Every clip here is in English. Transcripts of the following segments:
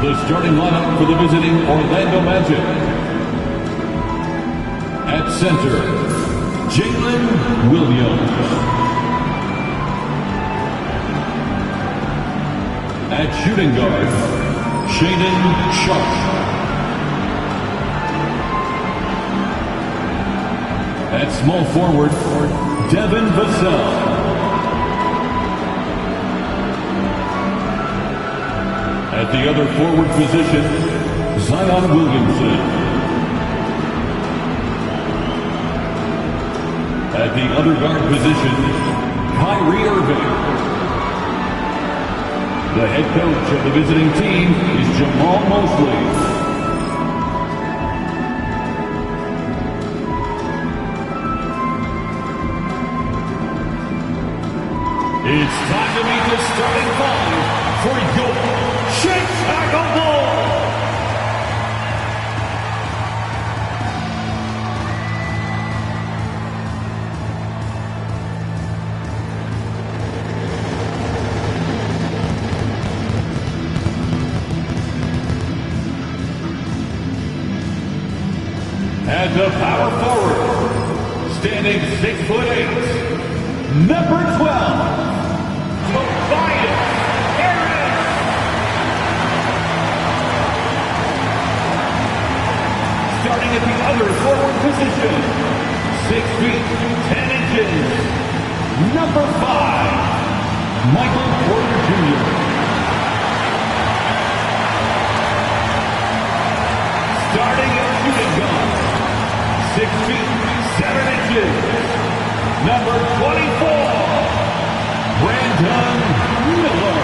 The starting lineup for the visiting Orlando Magic. At center, Jalen Williams. At shooting guard, Shaedon Sharpe. At small forward, Devin Vassell. At the other forward position, Zion Williamson. At the other guard position, Kyrie Irving. The head coach of the visiting team is Jamal Mosley. It's time to meet the starting five for your Chicago Bulls. And the power forward, standing 6'8", number 12. Starting at the other forward position, 6 feet, 10 inches, number 5, Michael Porter Jr. Starting at shooting guard, 6 feet, 7 inches, number 24, Brandon Miller.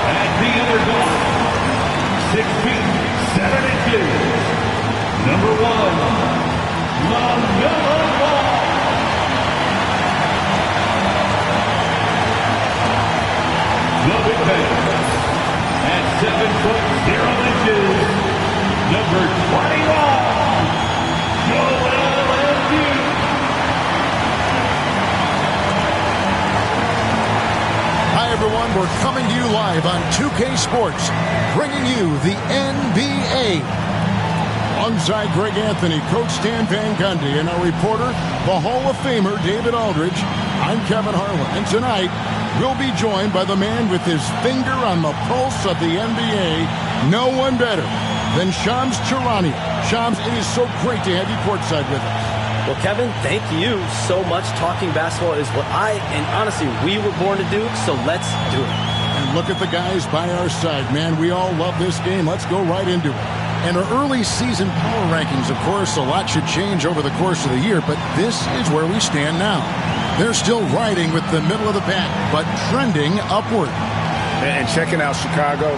At the other guard, 6 feet, 7 inches, number 1, LaMelo Ball. The big man, at 7'0", number 21, Joel Embiid. Hi everyone, we're coming to you live on 2K Sports, bringing you the NBA. Alongside Greg Anthony, Coach Stan Van Gundy, and our reporter, the Hall of Famer David Aldridge, I'm Kevin Harlan. And tonight, we'll be joined by the man with his finger on the pulse of the NBA, no one better than Shams Charania. Shams, it is so great to have you courtside with us. Well, Kevin, thank you so much. Talking basketball is what and honestly, we were born to do, so let's do it. And look at the guys by our side, man. We all love this game. Let's go right into it. And our early season power rankings, of course, a lot should change over the course of the year, but this is where we stand now. They're still riding with the middle of the pack, but trending upward. And checking out Chicago,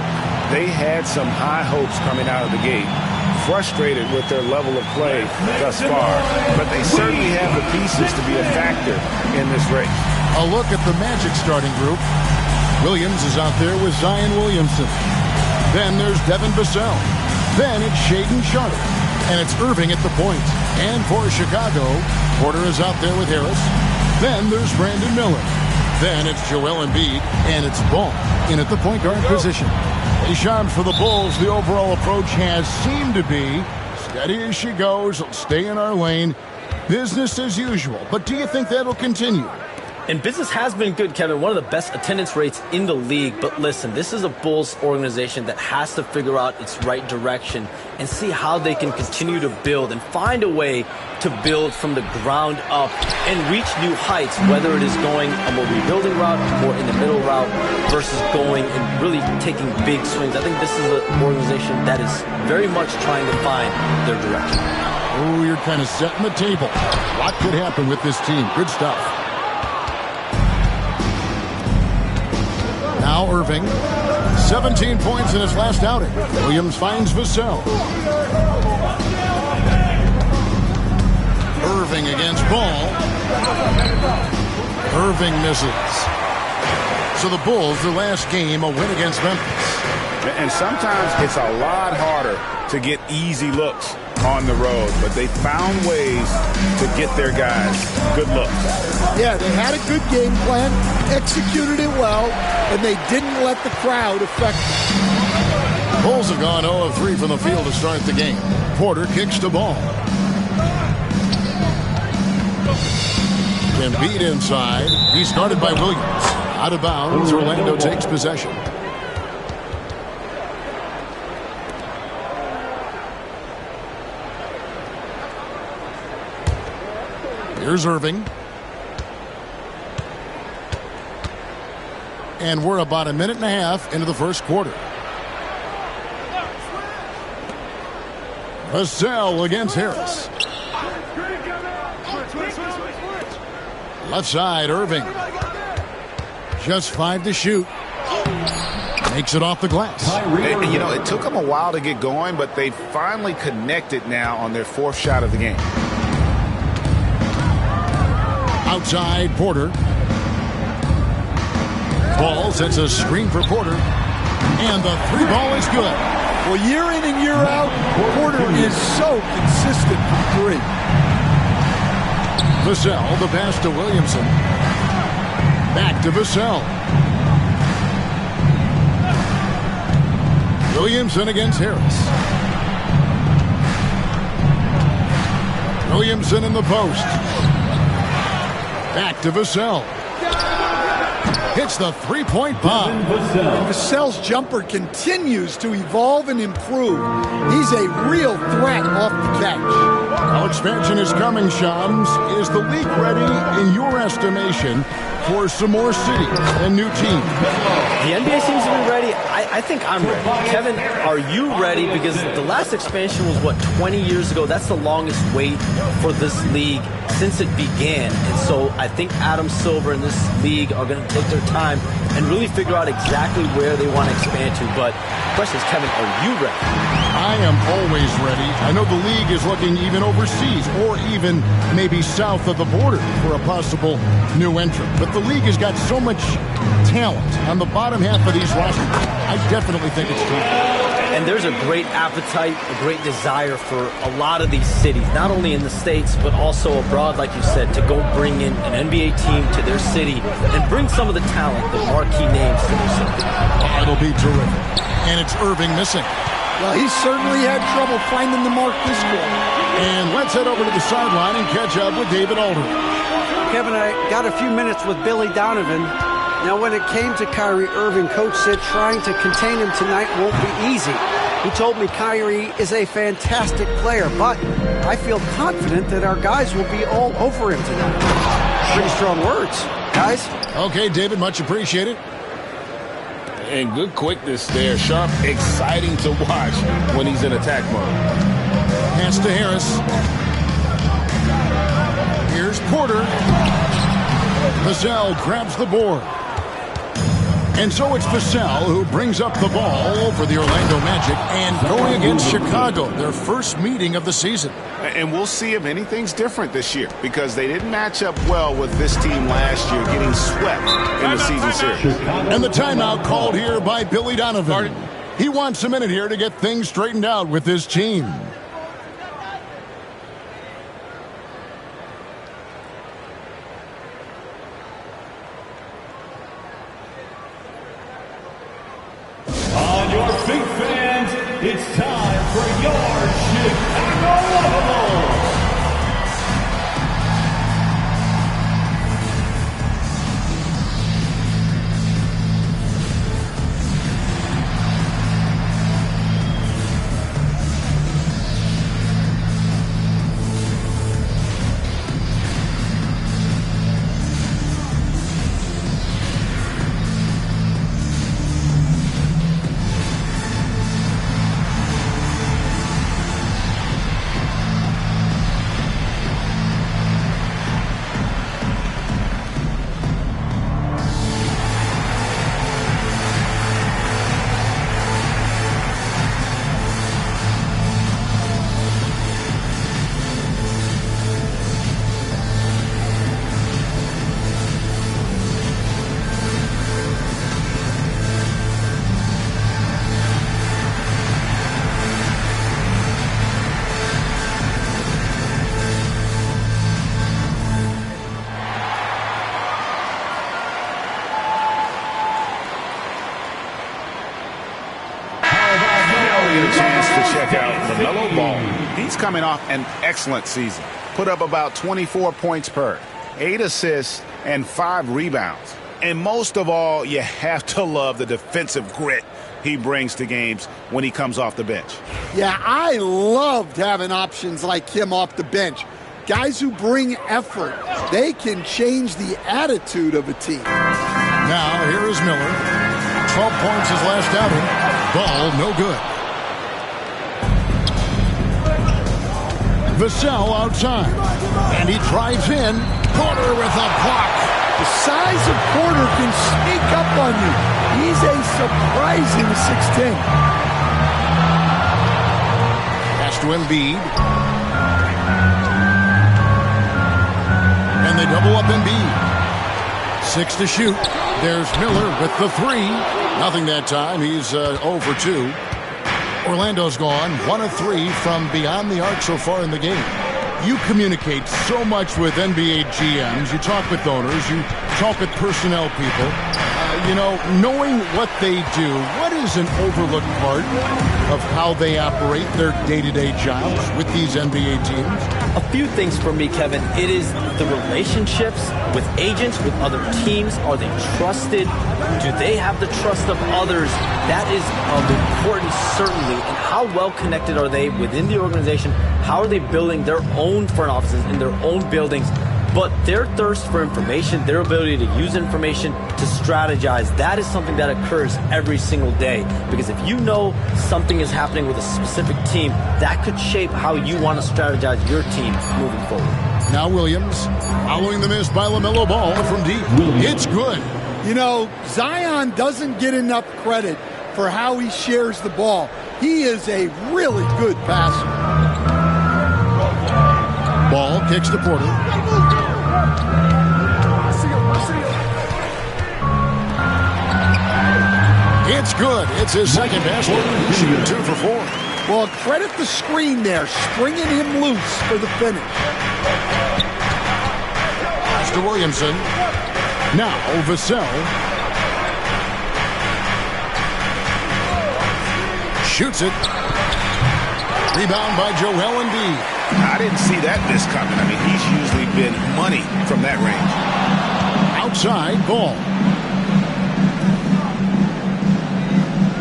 they had some high hopes coming out of the gate. Frustrated with their level of play thus far, but they certainly have the pieces to be a factor in this race. A look at the Magic starting group. Williams is out there with Zion Williamson. Then there's Devin Vassell. Then it's Shaedon Sharpe. And it's Irving at the point. And for Chicago, Porter is out there with Harris. Then there's Brandon Miller. Then it's Joel Embiid. And it's Ball in at the point guard position. Hey, Sean, for the Bulls, the overall approach has seemed to be steady as she goes, stay in our lane, business as usual. But do you think that'll continue? And business has been good, Kevin. One of the best attendance rates in the league. But listen, this is a Bulls organization that has to figure out its right direction and see how they can continue to build and find a way to build from the ground up and reach new heights, whether it is going a more rebuilding route, more in the middle route, versus going and really taking big swings. I think this is an organization that is very much trying to find their direction. Oh, you're kind of setting the table. A lot could happen with this team. Good stuff. Now Irving, 17 points in his last outing. Williams finds Vassell. Irving against Ball. Irving misses. So the Bulls, their last game, a win against Memphis. And sometimes it's a lot harder to get easy looks on the road, but they found ways to get their guys good looks. Yeah, they had a good game plan, executed it well, and they didn't let the crowd affect them. Bulls have gone 0 of 3 from the field to start the game. Porter kicks the ball. Embiid inside. He's guarded by Williams. Out of bounds, Orlando takes possession. Here's Irving. And we're about a minute and a half into the first quarter. Vassell against Harris. Left side, Irving. Just 5 to shoot. Makes it off the glass. And, you know, it took them a while to get going, but they finally connected now on their 4th shot of the game. Outside, Porter. Ball sets a screen for Porter. And the 3 ball is good. Well, year in and year out, Porter is so consistent from 3. Vassell, the pass to Williamson. Back to Vassell. Williamson against Harris. Williamson in the post. Back to Vassell. Hits the 3-point bomb. Vassell's jumper continues to evolve and improve. He's a real threat off the catch. Well, expansion is coming, Shams. Is the league ready, in your estimation, for some more cities and new teams? The NBA seems to be ready. I think I'm ready. Kevin, are you ready? Because the last expansion was, what, 20 years ago? That's the longest wait for this league since it began. And so I think Adam Silver and this league are going to take their time and really figure out exactly where they want to expand to. But the question is, Kevin, are you ready? I am always ready. I know the league is looking even overseas or even maybe south of the border for a possible new entrant. But the league has got so much talent on the bottom half of these rosters. I definitely think it's time. And there's a great appetite, a great desire for a lot of these cities, not only in the States, but also abroad, like you said, to go bring in an NBA team to their city and bring some of the talent, the marquee names to their city. Oh, it'll be terrific. And it's Irving missing. Well, he certainly had trouble finding the mark this quarter. And let's head over to the sideline and catch up with David Aldridge. Kevin, I got a few minutes with Billy Donovan. Now, when it came to Kyrie Irving, Coach said trying to contain him tonight won't be easy. He told me Kyrie is a fantastic player, but I feel confident that our guys will be all over him tonight. Pretty strong words, guys. Okay, David, much appreciated. And good quickness there. Sharp, exciting to watch when he's in attack mode. Pass to Harris. Here's Porter. Vassell grabs the board. And so it's Vassell who brings up the ball for the Orlando Magic and going against Chicago, their first meeting of the season. And we'll see if anything's different this year because they didn't match up well with this team last year, getting swept in the season series. And the timeout called here by Billy Donovan. He wants a minute here to get things straightened out with his team. On your feet, fans, it's time for your Chicago Bulls. to check out LaMelo Ball. He's coming off an excellent season. Put up about 24 points per, 8 assists, and 5 rebounds. And most of all, you have to love the defensive grit he brings to games when he comes off the bench. Yeah, I loved having options like him off the bench. Guys who bring effort. They can change the attitude of a team. Now, here is Miller. 12 points his last outing. Ball, no good. Vassell outside. And he drives in. Porter with a block. The size of Porter can sneak up on you. He's a surprising 6'10". Pass to Embiid. And they double up Embiid. 6 to shoot. There's Miller with the 3. Nothing that time. He's 0 for 2. Orlando's gone 1 of 3 from beyond the arc so far in the game. You communicate so much with NBA GMs. You talk with owners. You talk with personnel people. Knowing what they do, what is an overlooked part of how they operate their day-to-day jobs with these NBA teams? A few things for me, Kevin. It is the relationships with agents, with other teams. Are they trusted? Do they have the trust of others? That is of importance, certainly. And how well connected are they within the organization? How are they building their own front offices in their own buildings? But their thirst for information, their ability to use information, to strategize, that is something that occurs every single day. Because if you know something is happening with a specific team, that could shape how you want to strategize your team moving forward. Now Williams, following the miss by LaMelo Ball from deep. It's good. Zion doesn't get enough credit for how he shares the ball. He is a really good passer. Ball kicks to Porter. It's good. It's his second basket. He's shooting 2 for 4. Well, credit the screen there, stringing him loose for the finish. Pass to Williamson. Now Vassell. Shoots it. Rebound by Joel Embiid. I didn't see that miss coming. I mean, he's usually been money from that range. Outside, Ball.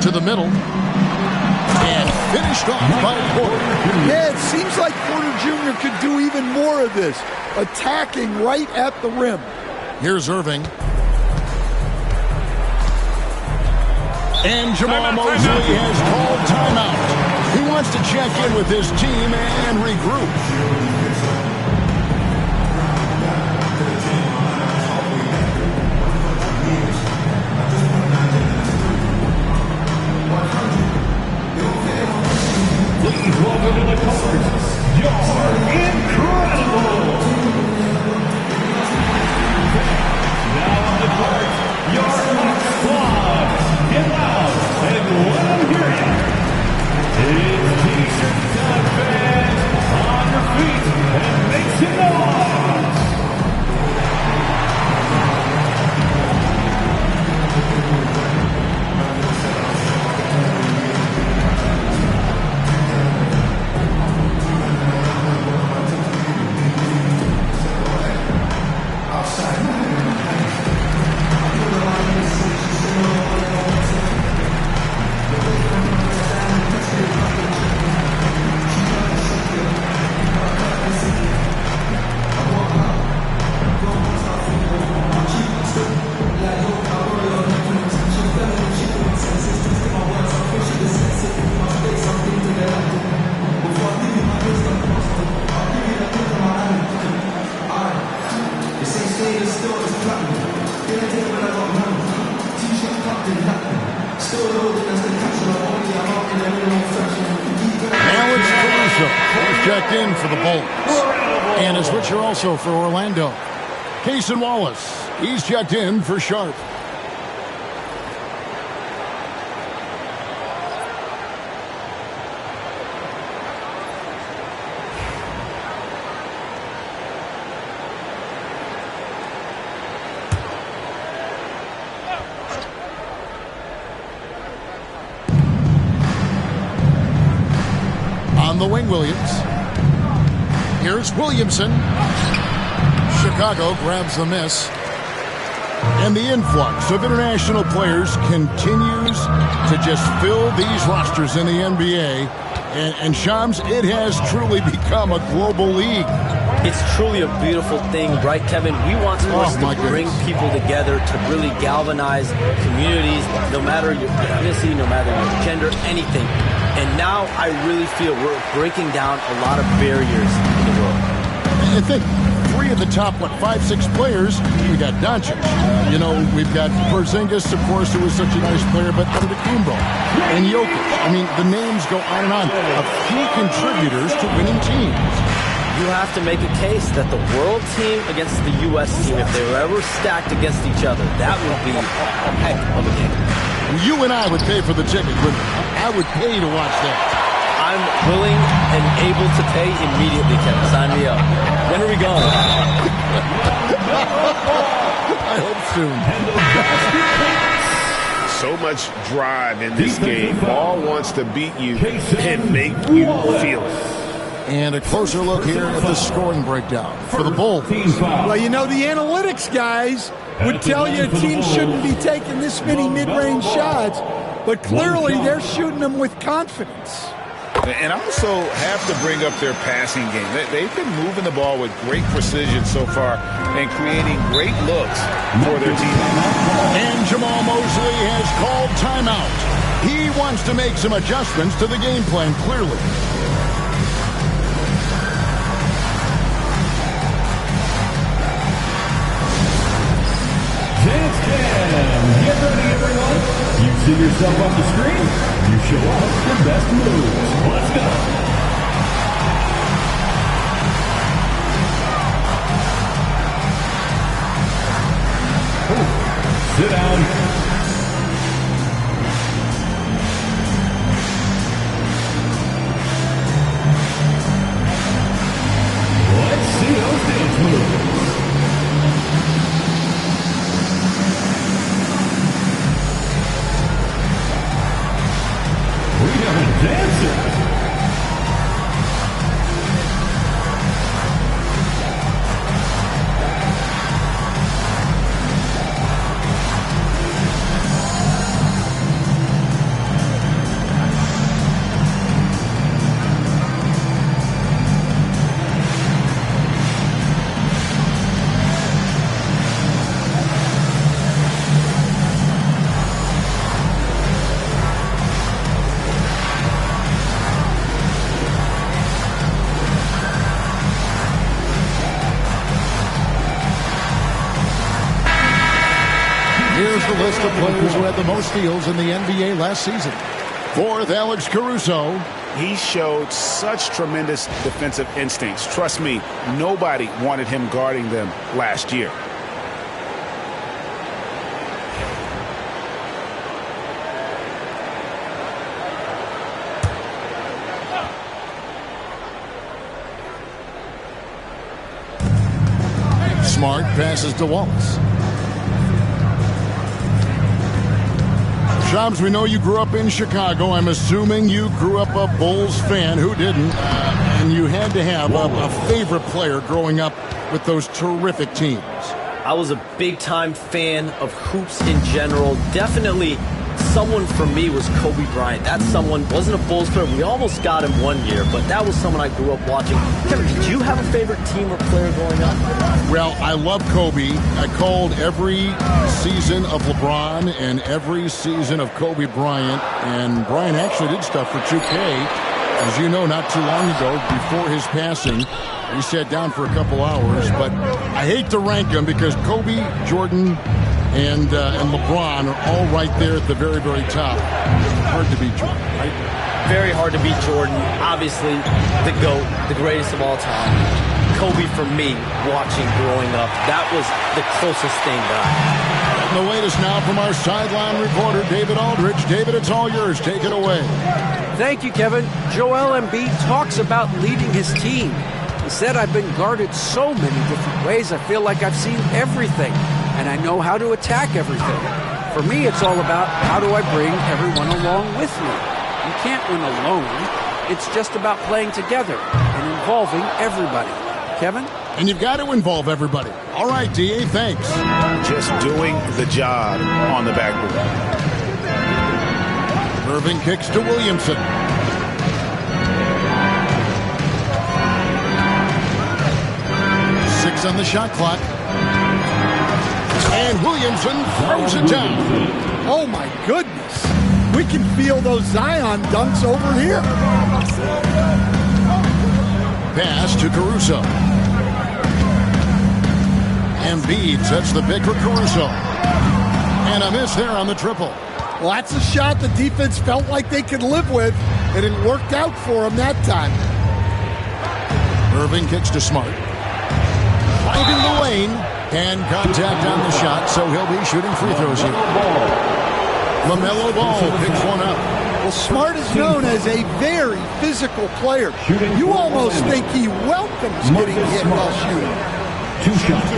To the middle. And finished off by Porter. Yeah, it seems like Porter Jr. could do even more of this, attacking right at the rim. Here's Irving. And Jamal Mosley has called timeout. He wants to check in with his team and regroup. Please welcome to the court, your incredible. Now on the court, your squad. Get loud and let them hear you. It's T-shirts and fans on your feet and make some noise. Checked in for the Bolts. And a switcher also for Orlando. Cason Wallace, he's checked in for Sharp. the wing, Williams. Here's Williamson. Chicago grabs the miss. And the influx of international players continues to just fill these rosters in the NBA. And Shams, it has truly become a global league. It's truly a beautiful thing, right, Kevin? We want sports to bring people together, to really galvanize communities, no matter your ethnicity, no matter your gender, anything. And now I really feel we're breaking down a lot of barriers in the world. I think 3 of the top, 5, 6 players, we got Doncic. We've got Porzingis, of course, who was such a nice player, but Antetokounmpo and Jokic. I mean, the names go on and on of key contributors to winning teams. You have to make a case that the world team against the U.S. team, if they were ever stacked against each other, that would be a heck of a game. You and I would pay for the ticket, wouldn't we? I would pay to watch that. I'm willing and able to pay immediately, Kevin. Sign me up. When are we going? I hope soon. So much drive in this game. Ball wants to beat you and make you feel it. And a closer look here at the scoring breakdown for the Bulls. Well, the analytics guys would tell you a team shouldn't be taking this many mid-range shots, but clearly they're shooting them with confidence. And also have to bring up their passing game. They've been moving the ball with great precision so far and creating great looks for their team. And Jamal Mosley has called timeout. He wants to make some adjustments to the game plan, clearly. Dance Jam. Get ready, everyone. You see yourself on the screen. You show us your best moves. Let's go. Sit down. Let's see those dance moves. We have a dancer. Here's the list of players who had the most steals in the NBA last season. 4th, Alex Caruso. He showed such tremendous defensive instincts. Trust me, nobody wanted him guarding them last year. Smart passes to Wallace. Shams, we know you grew up in Chicago. I'm assuming you grew up a Bulls fan. Who didn't? And you had to have a favorite player growing up with those terrific teams. I was a big-time fan of hoops in general. Definitely someone for me was Kobe Bryant. That someone wasn't a Bulls player. We almost got him one year, but that was someone I grew up watching. Kevin, did you have a favorite team or player growing up? Well, I love Kobe. I called every season of LeBron and every season of Kobe Bryant. And Bryant actually did stuff for 2K, as you know, not too long ago, before his passing. We sat down for a couple hours, but I hate to rank them because Kobe, Jordan, and LeBron are all right there at the very, very top. Hard to beat Jordan, right? Very hard to beat Jordan. Obviously, the GOAT, the greatest of all time. Kobe, for me, watching growing up, that was the closest thing that I had. And the latest now from our sideline reporter, David Aldridge. David, it's all yours. Take it away. Thank you, Kevin. Joel Embiid talks about leading his team. He said, I've been guarded so many different ways. I feel like I've seen everything, and I know how to attack everything. For me, it's all about how do I bring everyone along with me. You can't win alone. It's just about playing together and involving everybody. Kevin? And you've got to involve everybody. All right, D.A., thanks. Just doing the job on the backboard. Irving kicks to Williamson. Six on the shot clock. And Williamson throws it down. Oh, my goodness. We can feel those Zion dunks over here. Pass to Caruso. Embiid sets the pick for Caruso. And a miss there on the triple. Well, that's a shot the defense felt like they could live with, and it worked out for them that time. Irving kicks to Smart. Finding the lane. And contact on the shot, so he'll be shooting free throws here. LaMelo Ball picks one up. Well, Smart is known as a very physical player. You almost think he welcomes getting hit while shooting. 2 shots.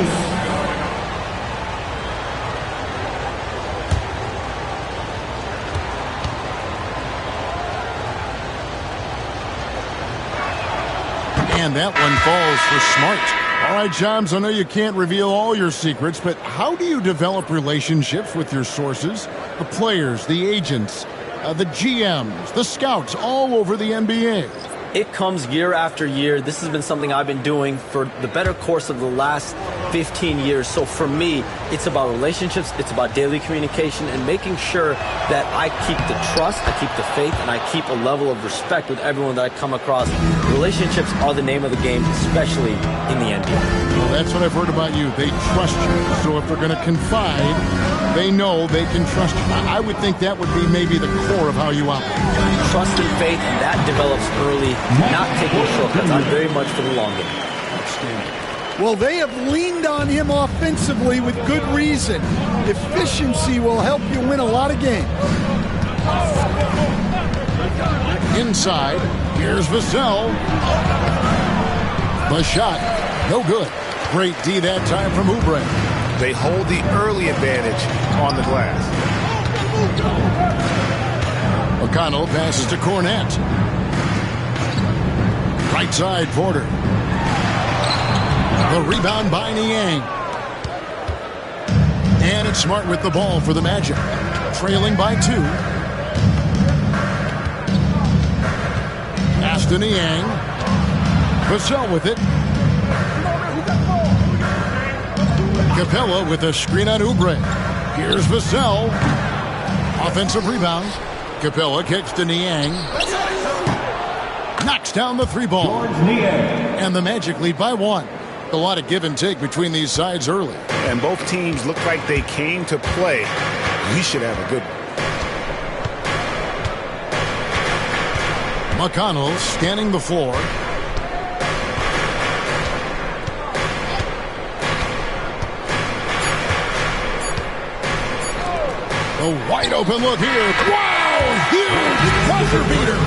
And that one falls for Smart. All right, Shams, I know you can't reveal all your secrets, but how do you develop relationships with your sources, the players, the agents, the GMs, the scouts all over the NBA? It comes year after year. This has been something I've been doing for the better course of the last 15 years. So for me, it's about relationships, it's about daily communication, and making sure that I keep the trust, I keep the faith, and I keep a level of respect with everyone that I come across. Relationships are the name of the game, especially in the NBA. Well, that's what I've heard about you. They trust you. So if they're going to confide, they know they can trust you. I would think that would be maybe the core of how you operate. Trust and faith, and that develops early, not taking shortcuts. I'm very much for the long game. Well, they have leaned on him offensively with good reason. Efficiency will help you win a lot of games. Inside, here's Vassell. The shot, no good. Great D that time from Oubre. They hold the early advantage on the glass. McConnell passes to Cornette. Right side, Porter. The rebound by Niang. And it's Smart with the ball for the Magic. Trailing by 2. Pass to Niang. Vassell with it. Capella with a screen on Oubre. Here's Vassell. Offensive rebound. Capella kicks to Niang. Knocks down the 3 ball. And the Magic lead by 1. A lot of give and take between these sides early. And both teams look like they came to play. We should have a good one. McConnell scanning the floor. A wide open look here. Wow! Huge buzzer beater.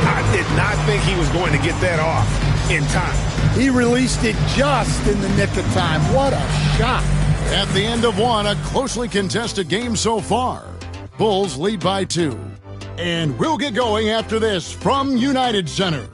I did not think he was going to get that off in time. He released it just in the nick of time. What a shot. At the end of 1, a closely contested game so far. Bulls lead by 2. And we'll get going after this from United Center.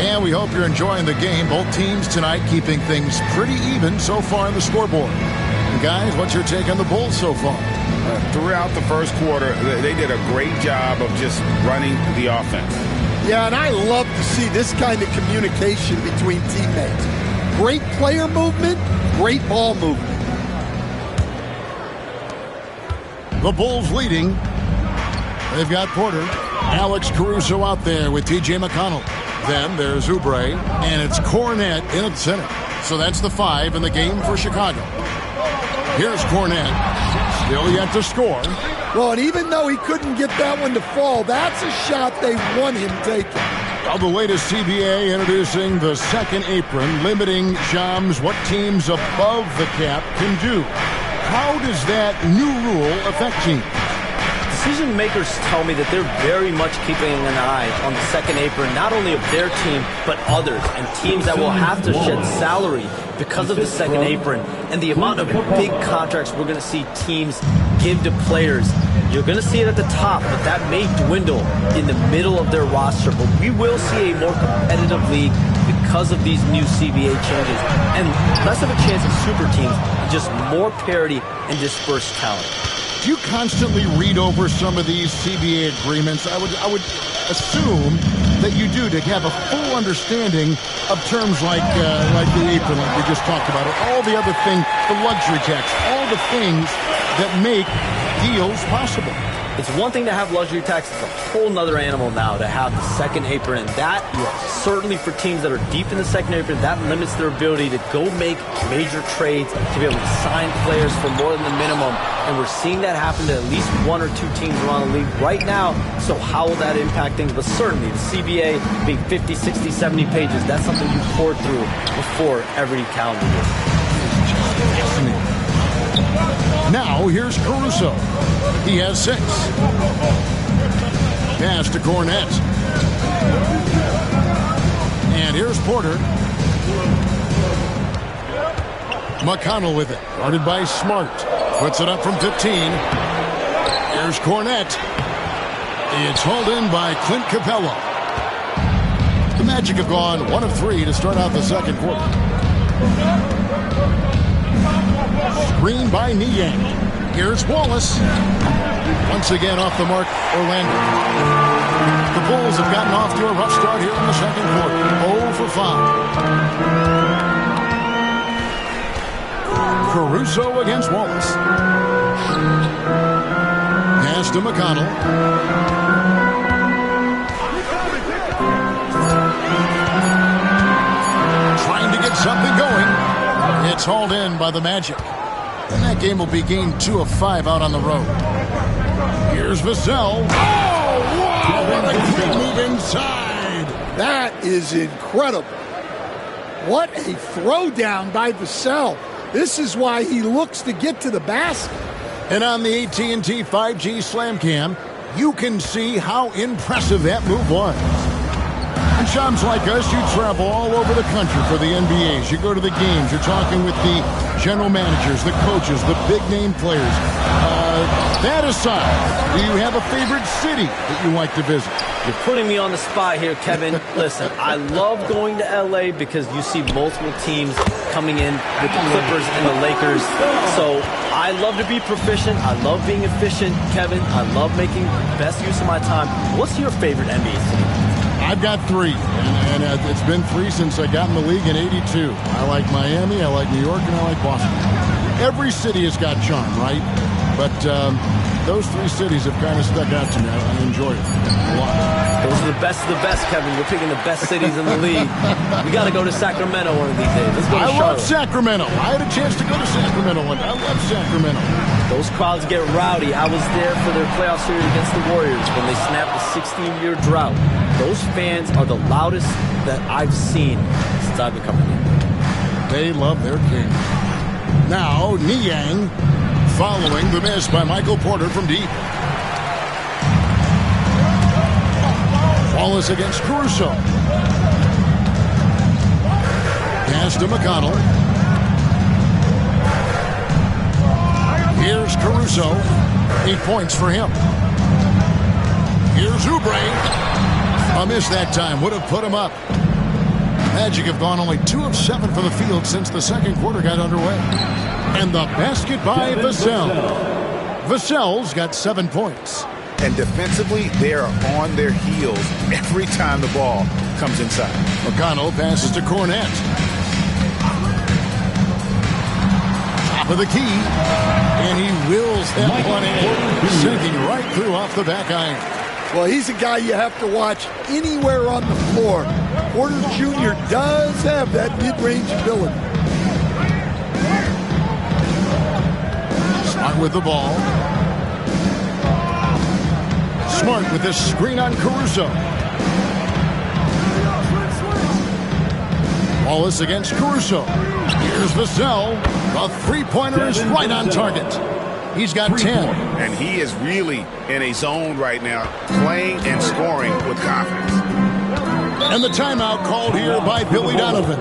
And we hope you're enjoying the game. Both teams tonight keeping things pretty even so far in the scoreboard. And guys, what's your take on the Bulls so far? Throughout the first quarter, they did a great job of just running the offense. Yeah, and I love to see this kind of communication between teammates. Great player movement, great ball movement. The Bulls leading. They've got Porter. Alex Caruso out there with T.J. McConnell. Then there's Oubre, and it's Cornette in at center. So that's the 5 in the game for Chicago. Here's Cornette. Still yet to score. Well, and even though he couldn't get that one to fall, that's a shot they want him taking. Well, the latest CBA introducing the second apron, limiting Shams what teams above the cap can do. How does that new rule affect teams? decision makers tell me that they're very much keeping an eye on the second apron, not only of their team, but others, and teams that will have to shed salary because of the second apron and the amount of big contracts we're going to see teams give to players. You're going to see it at the top, but that may dwindle in the middle of their roster. But we will see a more competitive league because of these new CBA changes and less of a chance of super teams, just more parity and dispersed talent. Do you constantly read over some of these CBA agreements? I would assume that you do, to have a full understanding of terms like the apron, like we just talked about, or all the other things, the luxury tax, all the things that make deals possible. It's one thing to have luxury tax. It's a whole nother animal now to have the second apron. And that, certainly for teams that are deep in the second apron, that limits their ability to go make major trades, to be able to sign players for more than the minimum. And we're seeing that happen to at least one or two teams around the league right now. So how will that impact things? But certainly the CBA being 50, 60, 70 pages, that's something you pour through before every calendar year. Now, here's Caruso. He has 6. Pass to Cornette. And here's Porter. McConnell with it. Guarded by Smart. Puts it up from 15. Here's Cornette. It's hauled in by Clint Capella. The Magic have gone 1 of 3 to start out the second quarter. Screen by Niang. Here's Wallace. Once again off the mark, Orlando. The Bulls have gotten off to a rough start here in the second quarter. 0 for 5. Caruso against Wallace. Pass to McConnell. Trying to get something going. It's hauled in by the Magic. And that game will be game 2 of 5 out on the road. Here's Vassell. Oh, wow, what a quick move inside. That is incredible. What a throwdown by Vassell. This is why he looks to get to the basket. And on the AT&T 5G Slam Cam, you can see how impressive that move was. And chums like us, you travel all over the country for the NBAs. You go to the games. You're talking with the general managers, the coaches, the big-name players. That aside, do you have a favorite city that you like to visit? You're putting me on the spot here, Kevin. Listen, I love going to L.A. because you see multiple teams coming in with the Clippers and the Lakers. So I love to be proficient. I love being efficient, Kevin. I love making the best use of my time. What's your favorite NBA city? I've got 3, and it's been 3 since I got in the league in '82. I like Miami, I like New York, and I like Boston. Every city has got charm, right? But those 3 cities have kind of stuck out to me. I enjoy it a lot. Those are the best of the best, Kevin. You're picking the best cities in the league. We got to go to Sacramento one of these days. Let's go to Charlotte. I love Sacramento. I had a chance to go to Sacramento one. I love Sacramento. Those crowds get rowdy. I was there for their playoff series against the Warriors when they snapped a 16-year drought. Those fans are the loudest that I've seen since I've been coming here. They love their king. Now, Niang following the miss by Michael Porter from deep. Wallace against Caruso. Pass to McConnell. Here's Caruso. 8 points for him. Here's Oubre. A miss that time. Would have put him up. Magic have gone only 2 of 7 for the field since the second quarter got underway. And the basket by Vassell. Vassell's got 7 points. And defensively, they are on their heels every time the ball comes inside. McConnell passes to Cornette. Top of the key. And he wills that one in. Sinking right through off the back iron. Well, he's a guy you have to watch anywhere on the floor. Porter Jr. does have that mid-range ability. Smart with the ball. Smart with this screen on Caruso. Wallace against Caruso. Here's Vassell. The three-pointer is right on target. He's got 10. And he is really in a zone right now, playing and scoring with confidence. And the timeout called here by Billy Donovan.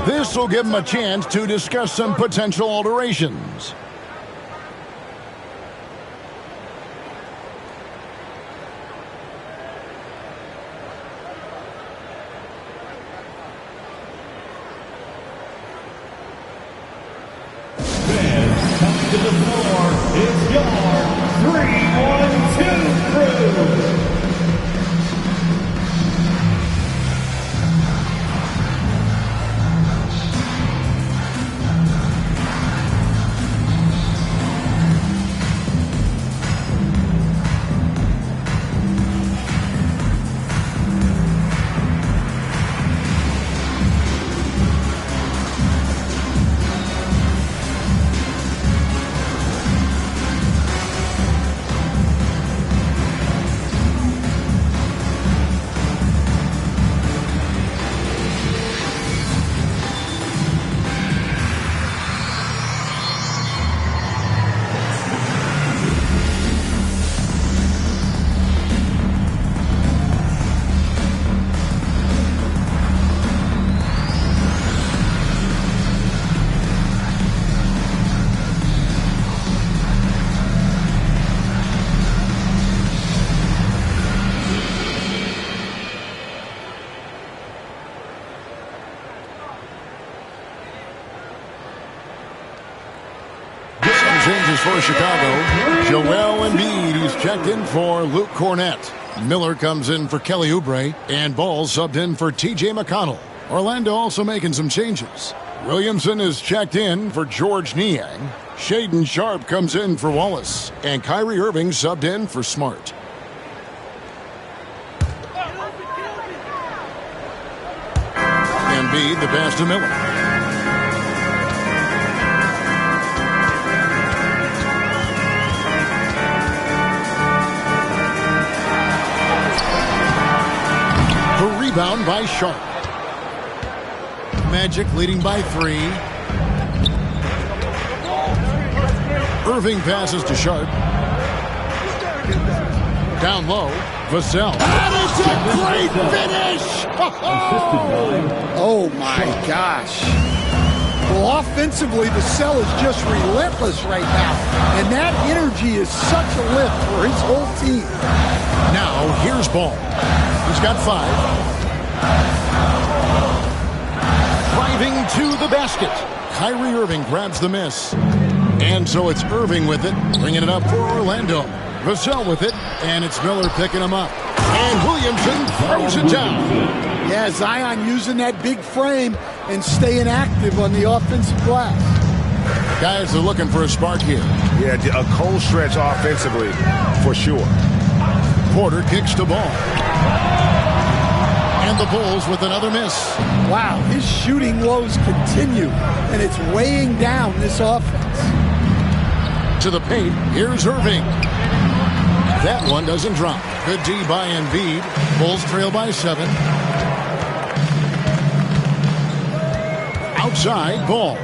This will give him a chance to discuss some potential alterations. To the floor is your 3-1-2 crew. Changes for Chicago. Joel Embiid, who's checked in for Luke Cornett. Miller comes in for Kelly Oubre. And Ball subbed in for T.J. McConnell. Orlando also making some changes. Williamson is checked in for George Niang. Shaedon Sharpe comes in for Wallace. And Kyrie Irving subbed in for Smart. Embiid, the pass to Miller. Rebound by Sharpe. Magic leading by 3. Irving passes to Sharpe. Down low, Vassell. That is a great finish! Oh my gosh. Well, offensively, Vassell is just relentless right now. And that energy is such a lift for his whole team. Now, here's Ball. He's got 5. Driving to the basket. Kyrie Irving grabs the miss. And so it's Irving with it, bringing it up for Orlando. Vassell with it, and it's Miller picking him up. And Williamson throws it down. Yeah, Zion using that big frame and staying active on the offensive glass. Guys are looking for a spark here. Yeah, a cold stretch offensively, for sure. Porter kicks the ball. And the Bulls with another miss. Wow, his shooting woes continue, and it's weighing down this offense. To the paint, here's Irving. That one doesn't drop. Good D by Embiid. Bulls trail by 7. Outside, Ball.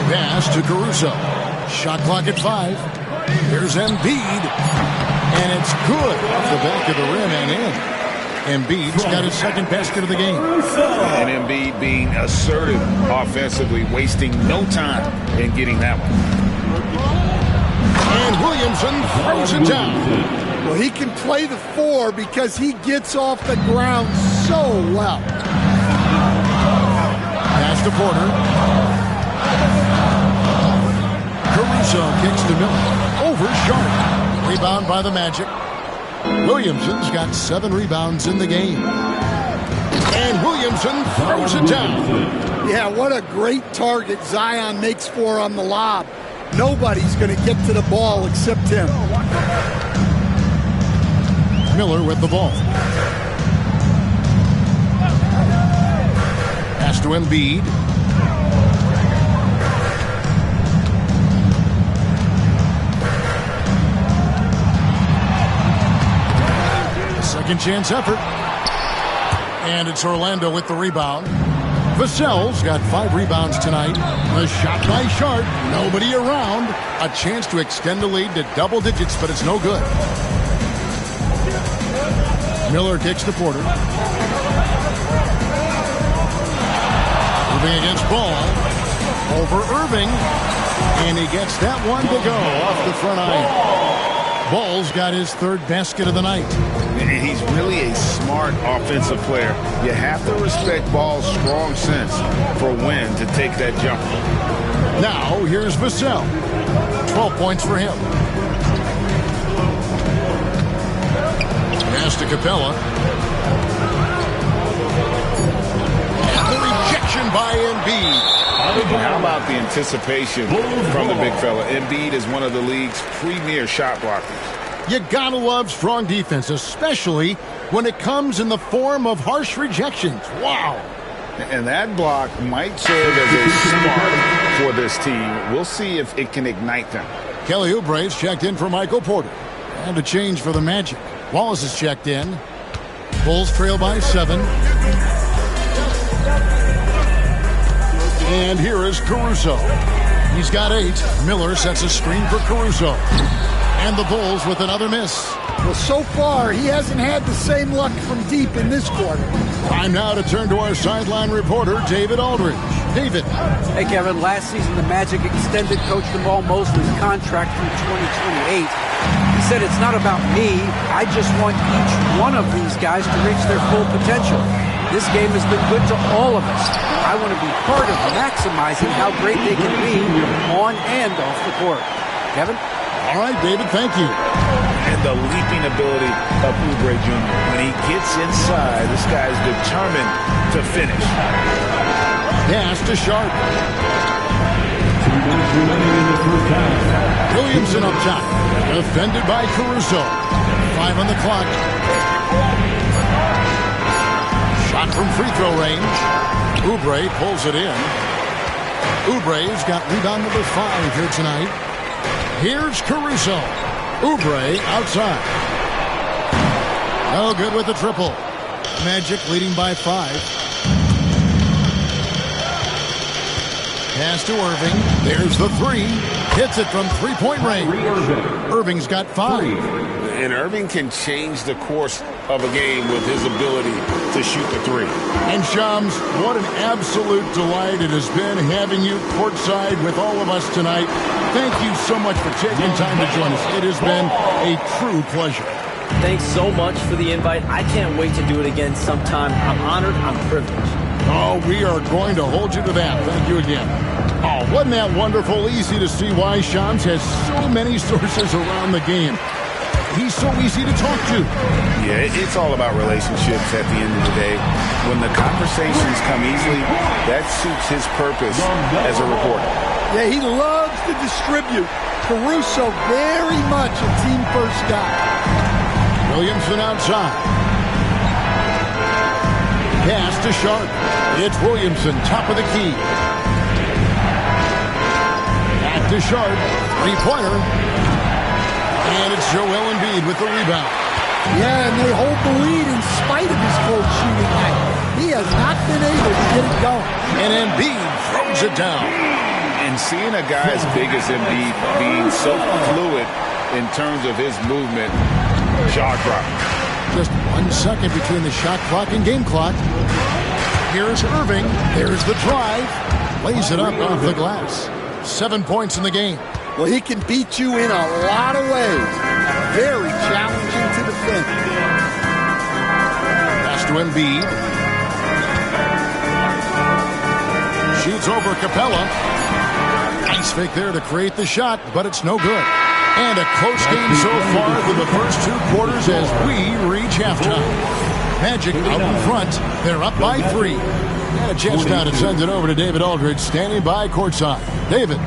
Pass to Caruso. Shot clock at 5. Here's Embiid. And it's good off the back of the rim and in. Embiid's got his second basket of the game. And Embiid being assertive offensively, wasting no time in getting that one. And Williamson throws it down. Well, he can play the 4 because he gets off the ground so well. Pass to Porter. Caruso kicks to Miller. Over Sharpe. Rebound by the Magic. Williamson's got 7 rebounds in the game. And Williamson throws it down. Yeah, what a great target Zion makes for on the lob. Nobody's going to get to the ball except him. Miller with the ball. Pass to Embiid. Second chance effort. And it's Orlando with the rebound. Vassell's got 5 rebounds tonight. The shot by Sharp. Nobody around. A chance to extend the lead to double digits, but it's no good. Miller kicks to Porter. Moving against Ball. Over Irving. And he gets that one to go off the front iron. Ball's got his 3rd basket of the night. He's really a smart offensive player. You have to respect Ball's strong sense for when to take that jumper. Now, here's Vassell. 12 points for him. Pass to Capella. And the rejection by Embiid. How about the anticipation from the big fella? Embiid is one of the league's premier shot blockers. You gotta love strong defense, especially when it comes in the form of harsh rejections. Wow. And that block might serve as a spark for this team. We'll see if it can ignite them. Kelly Oubre's checked in for Michael Porter. And a change for the Magic. Wallace is checked in. Bulls trail by 7. And here is Caruso. He's got 8. Miller sets a screen for Caruso. And the Bulls with another miss. Well, so far, he hasn't had the same luck from deep in this quarter. Time now to turn to our sideline reporter, David Aldridge. David. Hey, Kevin, last season the Magic extended Coach Jamal Mosley's contract through 2028. He said, it's not about me. I just want each one of these guys to reach their full potential. This game has been good to all of us. I want to be part of maximizing how great they can be on and off the court. Kevin? All right, David, thank you. And the leaping ability of Oubre Jr. When he gets inside, this guy's determined to finish. Pass to Sharp. 2 minutes remaining in the first half. Williamson up top. Defended by Caruso. 5 on the clock. Shot from free throw range. Oubre pulls it in. Oubre's got rebound number 5 here tonight. Here's Caruso. Oubre outside. No good with the triple. Magic leading by 5. Pass to Irving. There's the 3. Hits it from 3-point range. Irving's got 5. And Irving can change the course of a game with his ability to shoot the 3. And Shams, what an absolute delight it has been having you courtside with all of us tonight. Thank you so much for taking time to join us. It has been a true pleasure. Thanks so much for the invite. I can't wait to do it again sometime. I'm honored. I'm privileged. Oh, we are going to hold you to that. Thank you again. Oh, wasn't that wonderful? Easy to see why Shams has so many sources around the game. He's so easy to talk to. Yeah, it's all about relationships at the end of the day. When the conversations come easily, that suits his purpose as a reporter. Yeah, he loves to distribute. Caruso very much a team-first guy. Williamson outside. Pass to Sharp. It's Williamson, top of the key. Back to Sharp. 3-pointer. And it's Joel Embiid with the rebound. Yeah, and they hold the lead in spite of his cold shooting night. He has not been able to get it going. And Embiid throws it down. And seeing a guy as big as Embiid being so fluid in terms of his movement, jaw drop. Just 1 second between the shot clock and game clock. Here's Irving. There's the drive. Lays it up off the glass. 7 points in the game. Well, he can beat you in a lot of ways. Very challenging to defend. Pass to Embiid. Shoots over Capella. Nice fake there to create the shot, but it's no good. And a close game so far through the first 2 quarters as we reach halftime. Magic out in front. They're up by 3. And a chance now to send it over to David Aldridge, standing by courtside. David.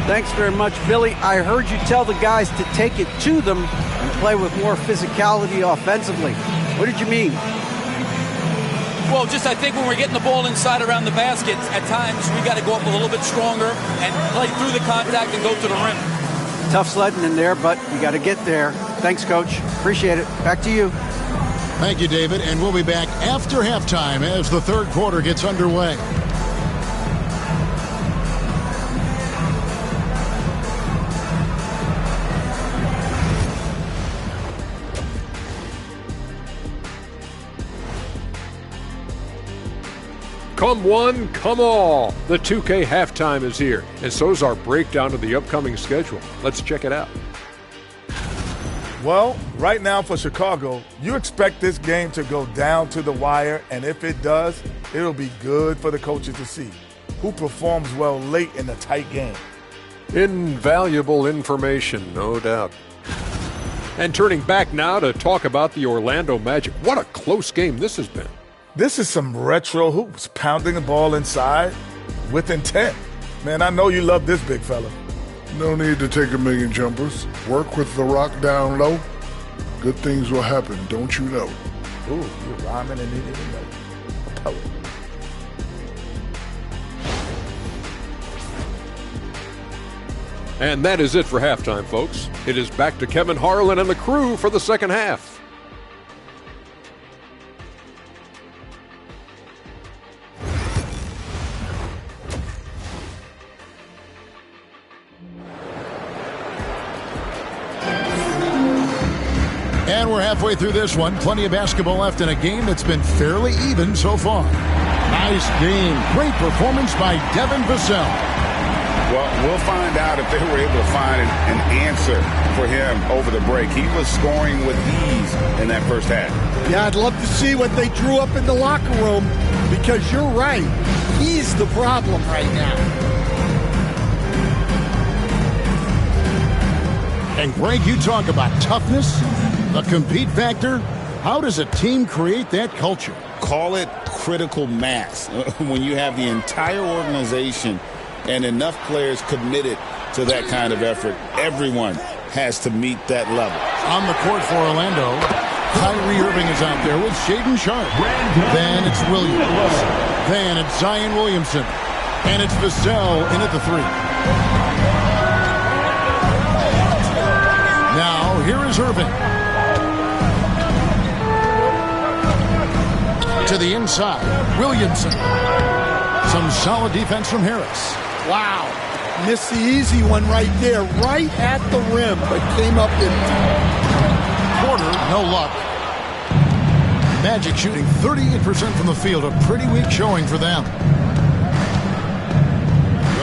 Thanks very much, Billy. I heard you tell the guys to take it to them and play with more physicality offensively. What did you mean? Well, just I think when we're getting the ball inside around the basket, at times we got to go up a little bit stronger and play through the contact and go to the rim. Tough sledding in there, but you got to get there. Thanks, Coach. Appreciate it. Back to you. Thank you, David, and we'll be back after halftime as the third quarter gets underway. Come one, come all. The 2K halftime is here, and so is our breakdown of the upcoming schedule. Let's check it out. Well, right now for Chicago, you expect this game to go down to the wire, and if it does, it'll be good for the coaches to see who performs well late in a tight game. Invaluable information, no doubt. And turning back now to talk about the Orlando Magic. What a close game this has been. This is some retro hoops, pounding the ball inside with intent. Man, I know you love this big fella. No need to take a million jumpers. Work with the rock down low. Good things will happen, don't you know? Ooh, you're rhyming and needing to know. A poet. And that is it for halftime, folks. It is back to Kevin Harlan and the crew for the second half. And we're halfway through this one. Plenty of basketball left in a game that's been fairly even so far. Nice game. Great performance by Devin Vassell. Well, we'll find out if they were able to find an answer for him over the break. He was scoring with ease in that first half. Yeah, I'd love to see what they drew up in the locker room, because you're right. He's the problem right now. And Greg, you talk about toughness, the compete factor. How does a team create that culture? Call it critical mass. When you have the entire organization and enough players committed to that kind of effort, everyone has to meet that level. On the court for Orlando, Kyrie Irving is out there with Shaedon Sharpe. Then it's Williams. Then it's Zion Williamson. And it's Vassell in at the three. Now, here is Irving. To the inside, Williamson. Some solid defense from Harris. Wow. Missed the easy one right there, right at the rim, but came up in Porter, no luck. Magic shooting 38% from the field, a pretty weak showing for them.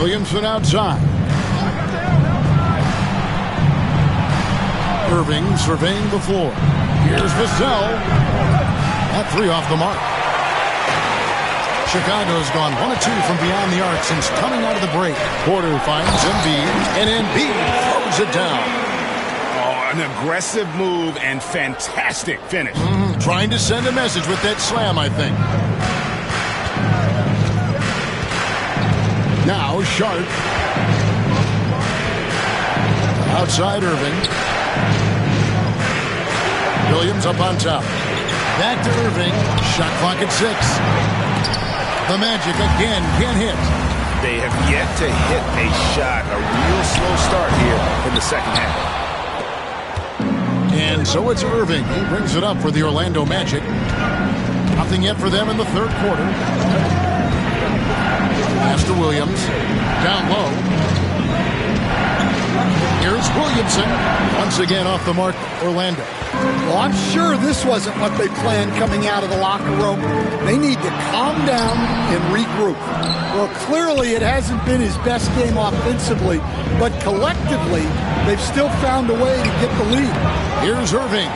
Williamson outside. Irving surveying the floor. Here's Vassell. That three off the mark. Chicago's gone 1 of 2 from beyond the arc since coming out of the break. Porter finds Embiid, and Embiid throws it down. Oh, an aggressive move and fantastic finish. Trying to send a message with that slam, I think. Now Sharpe. Outside Irving. Williams up on top. Back to Irving. Shot clock at 6. The Magic again can't hit. They have yet to hit a shot. A real slow start here in the second half. And so it's Irving. He brings it up for the Orlando Magic. Nothing yet for them in the third quarter. Pass to Williams. Down low. Here's Williamson. Once again off the mark, Orlando. Well, I'm sure this wasn't what they planned coming out of the locker room. They need to calm down and regroup. Well, clearly it hasn't been his best game offensively, but collectively, they've still found a way to get the lead. Here's Irving.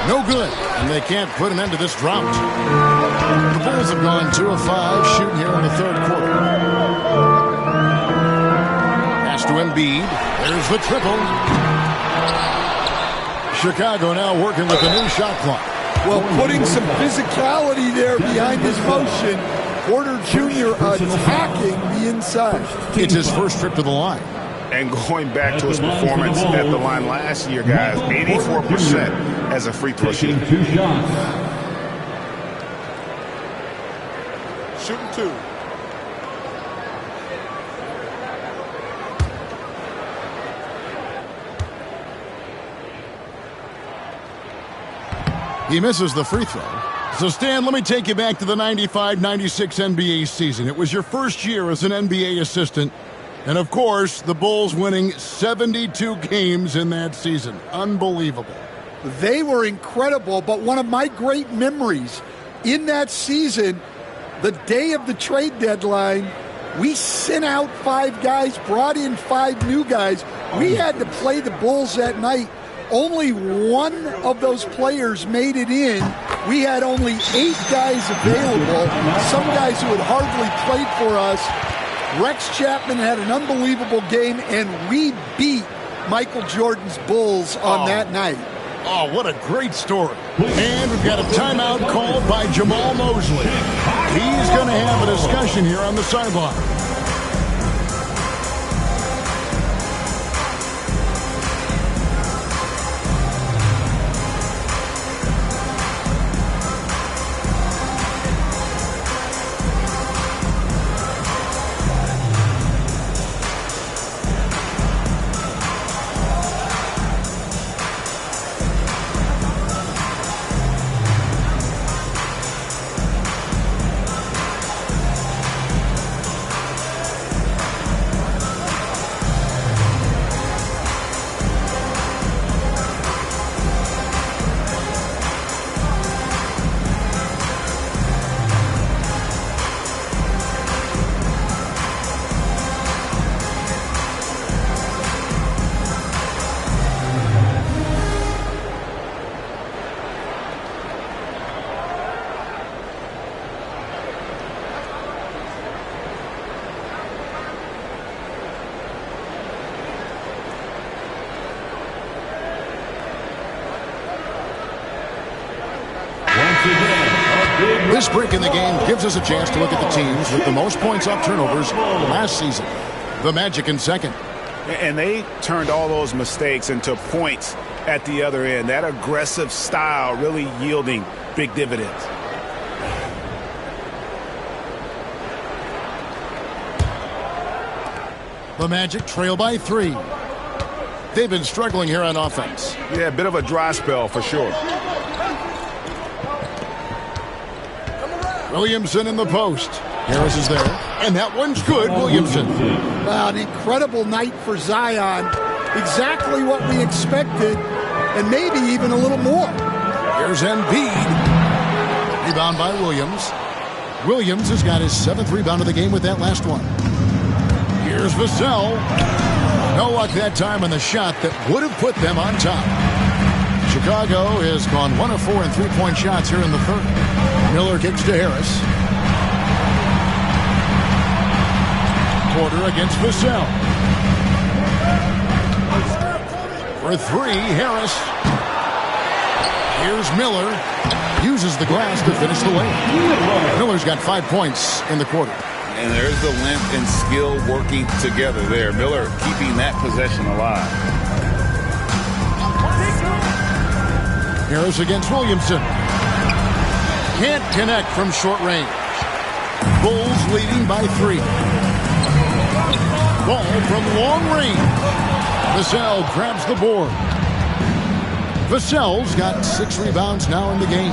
No good, and they can't put an end to this drought. The Bulls have gone 2 of 5 shooting here in the third quarter. Pass to Embiid. There's the triple. Chicago now working with the new shot clock. Well, putting some physicality there behind his motion. Porter Jr. attacking the inside. It's his first trip to the line. And going back to his performance at the line last year, guys, 84% as a free throw shooter. 2 shots. Shooting 2. He misses the free throw. So, Stan, let me take you back to the 95-96 NBA season. It was your first year as an NBA assistant. And, of course, the Bulls winning 72 games in that season. Unbelievable. They were incredible, but one of my great memories in that season, the day of the trade deadline, we sent out 5 guys, brought in 5 new guys. We had to play the Bulls that night. Only one of those players made it in. We had only 8 guys available, some guys who had hardly played for us. Rex Chapman had an unbelievable game, and we beat Michael Jordan's Bulls on that night. Oh, what a great story. And we've got a timeout called by Jamal Mosley. He's going to have a discussion here on the sideline. This break in the game gives us a chance to look at the teams with the most points off turnovers last season. The Magic in second. And they turned all those mistakes into points at the other end. That aggressive style really yielding big dividends. The Magic trail by 3. They've been struggling here on offense. Yeah, a bit of a dry spell for sure. Williamson in the post. Harris is there. And that one's good, Williamson. Wow, an incredible night for Zion. Exactly what we expected, and maybe even a little more. Here's Embiid. Rebound by Williams. Williams has got his 7th rebound of the game with that last one. Here's Vassell. No luck that time on the shot that would have put them on top. Chicago has gone 1 of 4 in three-point shots here in the third. Miller kicks to Harris. Porter against Vassell. For 3, Harris. Here's Miller. Uses the glass to finish the layup. Miller's got 5 points in the quarter. And there's the length and skill working together there. Miller keeping that possession alive. Harris against Williamson. Can't connect from short range. Bulls leading by 3. Ball from long range. Vassell grabs the board. Vassell's got 6 rebounds now in the game.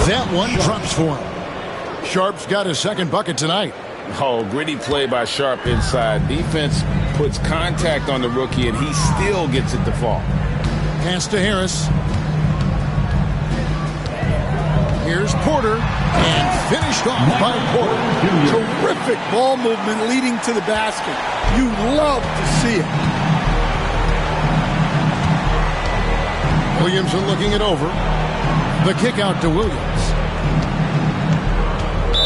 That one drops for him. Sharp's got his 2nd bucket tonight. Oh, gritty play by Sharp inside. Defense puts contact on the rookie, and he still gets it to fall. Pass to Harris. Here's Porter, and finished off by Porter. Terrific ball movement leading to the basket. You love to see it. Williamson looking it over. The kick out to Williams.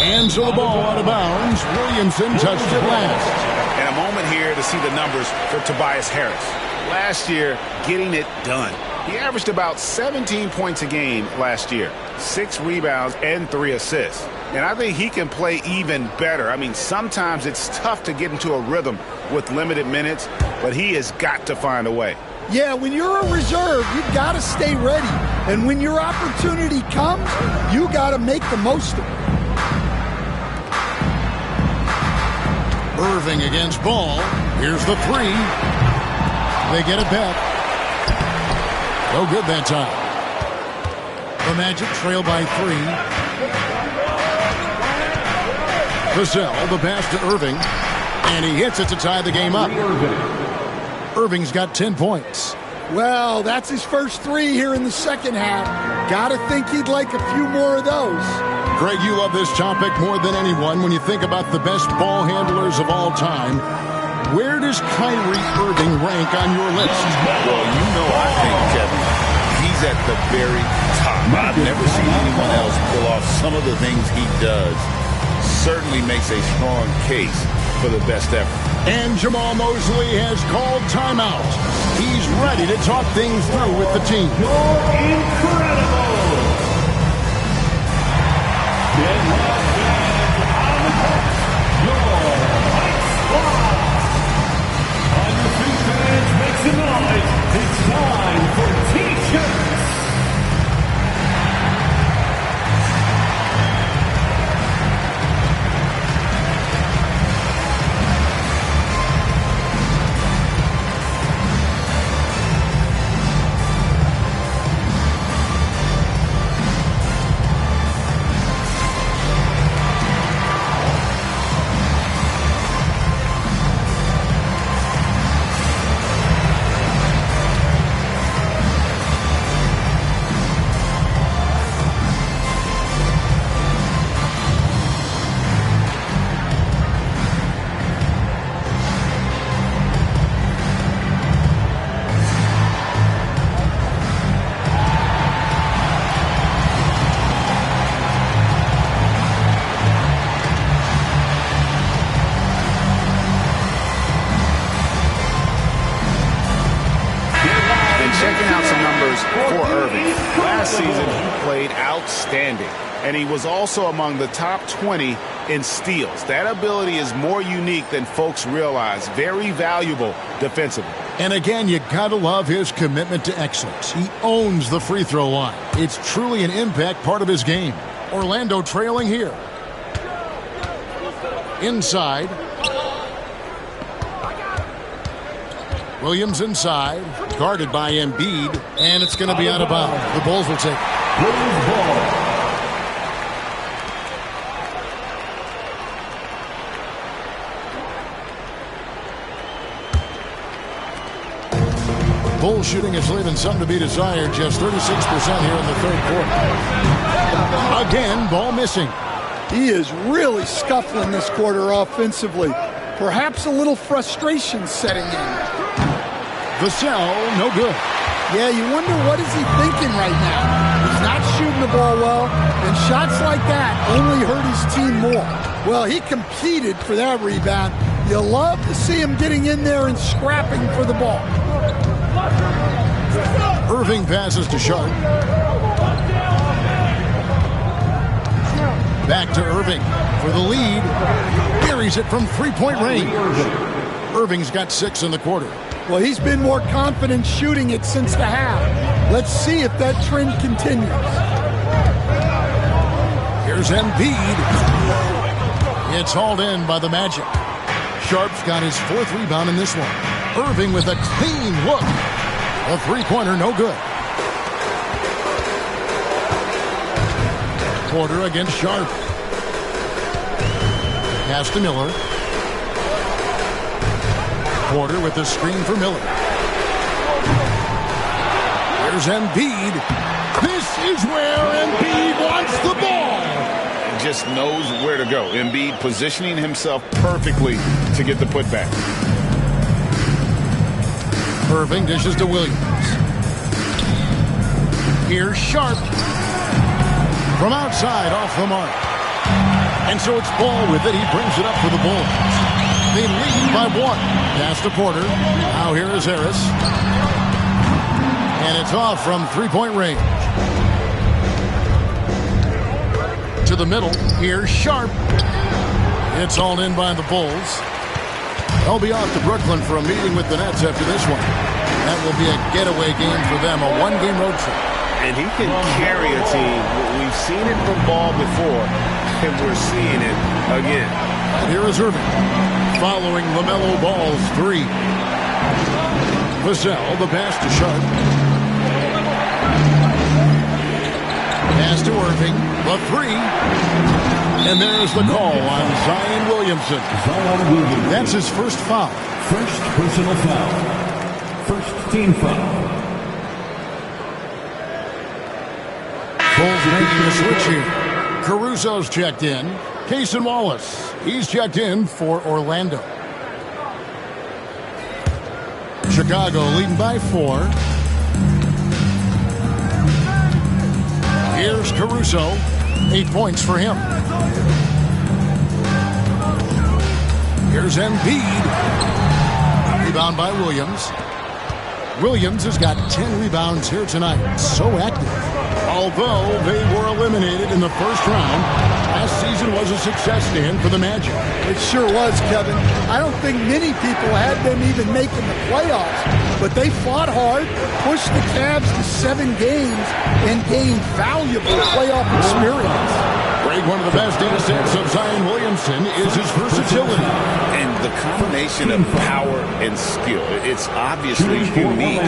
And so the ball out of bounds. Williamson touched it last. And a moment here to see the numbers for Tobias Harris. Last year, getting it done. He averaged about 17 points a game last year, 6 rebounds and 3 assists. And I think he can play even better. I mean, sometimes it's tough to get into a rhythm with limited minutes, but he has got to find a way. Yeah, when you're a reserve, you've got to stay ready. And when your opportunity comes, you got to make the most of it. Irving against Ball. Here's the 3. They get it back. No good that time. The Magic trail by 3. Vassell, the pass to Irving. And he hits it to tie the game up. Irving's got 10 points. Well, that's his first 3 here in the second half. Gotta think he'd like a few more of those. Greg, you love this topic more than anyone when you think about the best ball handlers of all time. Where does Kyrie Irving rank on your list? Well, you know I think, Kevin, he's at the very top. I've never seen anyone else pull off some of the things he does. Certainly makes a strong case for the best effort. And Jamal Mosley has called timeout. He's ready to talk things through with the team. You're incredible. Get loud fans on the court. Your White Squad. On your feet, fans, make some noise. It's time for T-shirts. And he was also among the top 20 in steals. That ability is more unique than folks realize. Very valuable defensively. And again, you gotta love his commitment to excellence. He owns the free throw line. It's truly an impact part of his game. Orlando trailing here. Inside. Williams inside. Guarded by Embiid. And it's going to be out of bounds. The Bulls will take it. Bulls shooting is leaving something to be desired. Just 36% here in the third quarter. Again, ball missing. He is really scuffling this quarter offensively. Perhaps a little frustration setting in. Vassell, no good. Yeah, you wonder what is he thinking right now. He's not shooting the ball well, and shots like that only hurt his team more. Well, he competed for that rebound. You love to see him getting in there and scrapping for the ball. Irving passes to Sharp. Back to Irving for the lead. Carries it from three-point range. Irving's got 6 in the quarter. Well, he's been more confident shooting it since the half. Let's see if that trend continues. Here's Embiid. It's hauled in by the Magic. Sharp's got his 4th rebound in this one. Irving with a clean look. A three-pointer, no good. Porter against Sharp. Pass to Miller. Porter with the screen for Miller. Here's Embiid. This is where Embiid wants the ball. Just knows where to go. Embiid positioning himself perfectly to get the putback. Irving dishes to Williams. Here's Sharp. From outside, off the mark. And so it's Ball with it. He brings it up for the Bulls. They lead by 1. Pass to Porter. Now here is Harris. And it's off from three-point range. To the middle. Here's Sharp. It's hauled in by the Bulls. They'll be off to Brooklyn for a meeting with the Nets after this one. That will be a getaway game for them, a one-game road trip. And he can carry a team. We've seen it from Ball before, and we're seeing it again. And here is Irving, following LaMelo Ball's 3. Vassell, the pass to Sharp. Pass to Irving. The three. And there's the call on Zion Williamson. That's his first foul. First personal foul. First team foul. Bulls making a switch here. Caruso's checked in. Cason Wallace, he's checked in for Orlando. Chicago leading by 4. Here's Caruso. 8 points for him. Here's Embiid. Rebound by Williams. Williams has got 10 rebounds here tonight. So active. Although they were eliminated in the first round, last season was a success stand for the Magic. It sure was, Kevin. I don't think many people had them even making the playoffs, but they fought hard, pushed the Cavs to 7 games, and gained valuable playoff experience. Greg, one of the best data sets of Zion Williamson is his versatility. And the combination of power and skill, it's obviously unique.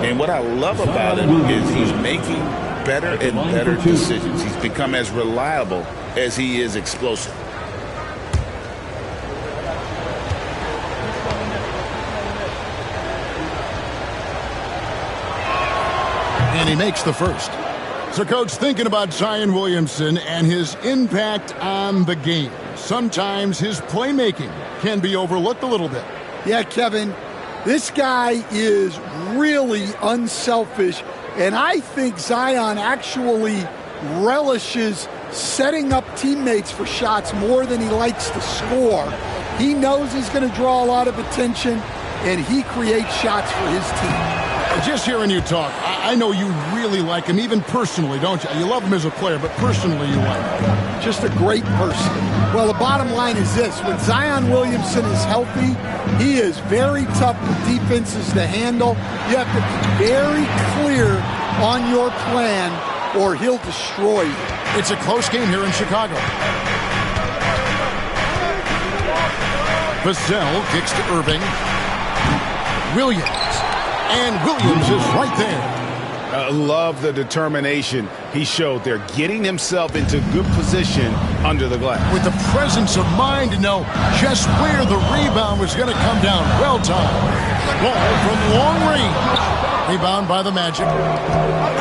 And what I love about him is he's making better and better decisions. He's become as reliable as he is explosive. And he makes the first. So, Coach, thinking about Zion Williamson and his impact on the game, sometimes his playmaking can be overlooked a little bit. Yeah, Kevin, this guy is really unselfish, and I think Zion actually relishes setting up teammates for shots more than he likes to score. He knows he's going to draw a lot of attention, and he creates shots for his team. Just hearing you talk, I know you really like him, even personally, don't you? You love him as a player, but personally you like him. Just a great person. Well, the bottom line is this. When Zion Williamson is healthy, he is very tough for defenses to handle. You have to be very clear on your plan, or he'll destroy you. It's a close game here in Chicago. Vassell kicks to Irving. Williams. And Williams is right there. I love the determination he showed there, getting himself into good position under the glass. With the presence of mind to know just where the rebound was going to come down. Well timed. Ball from long range. Rebound by the Magic.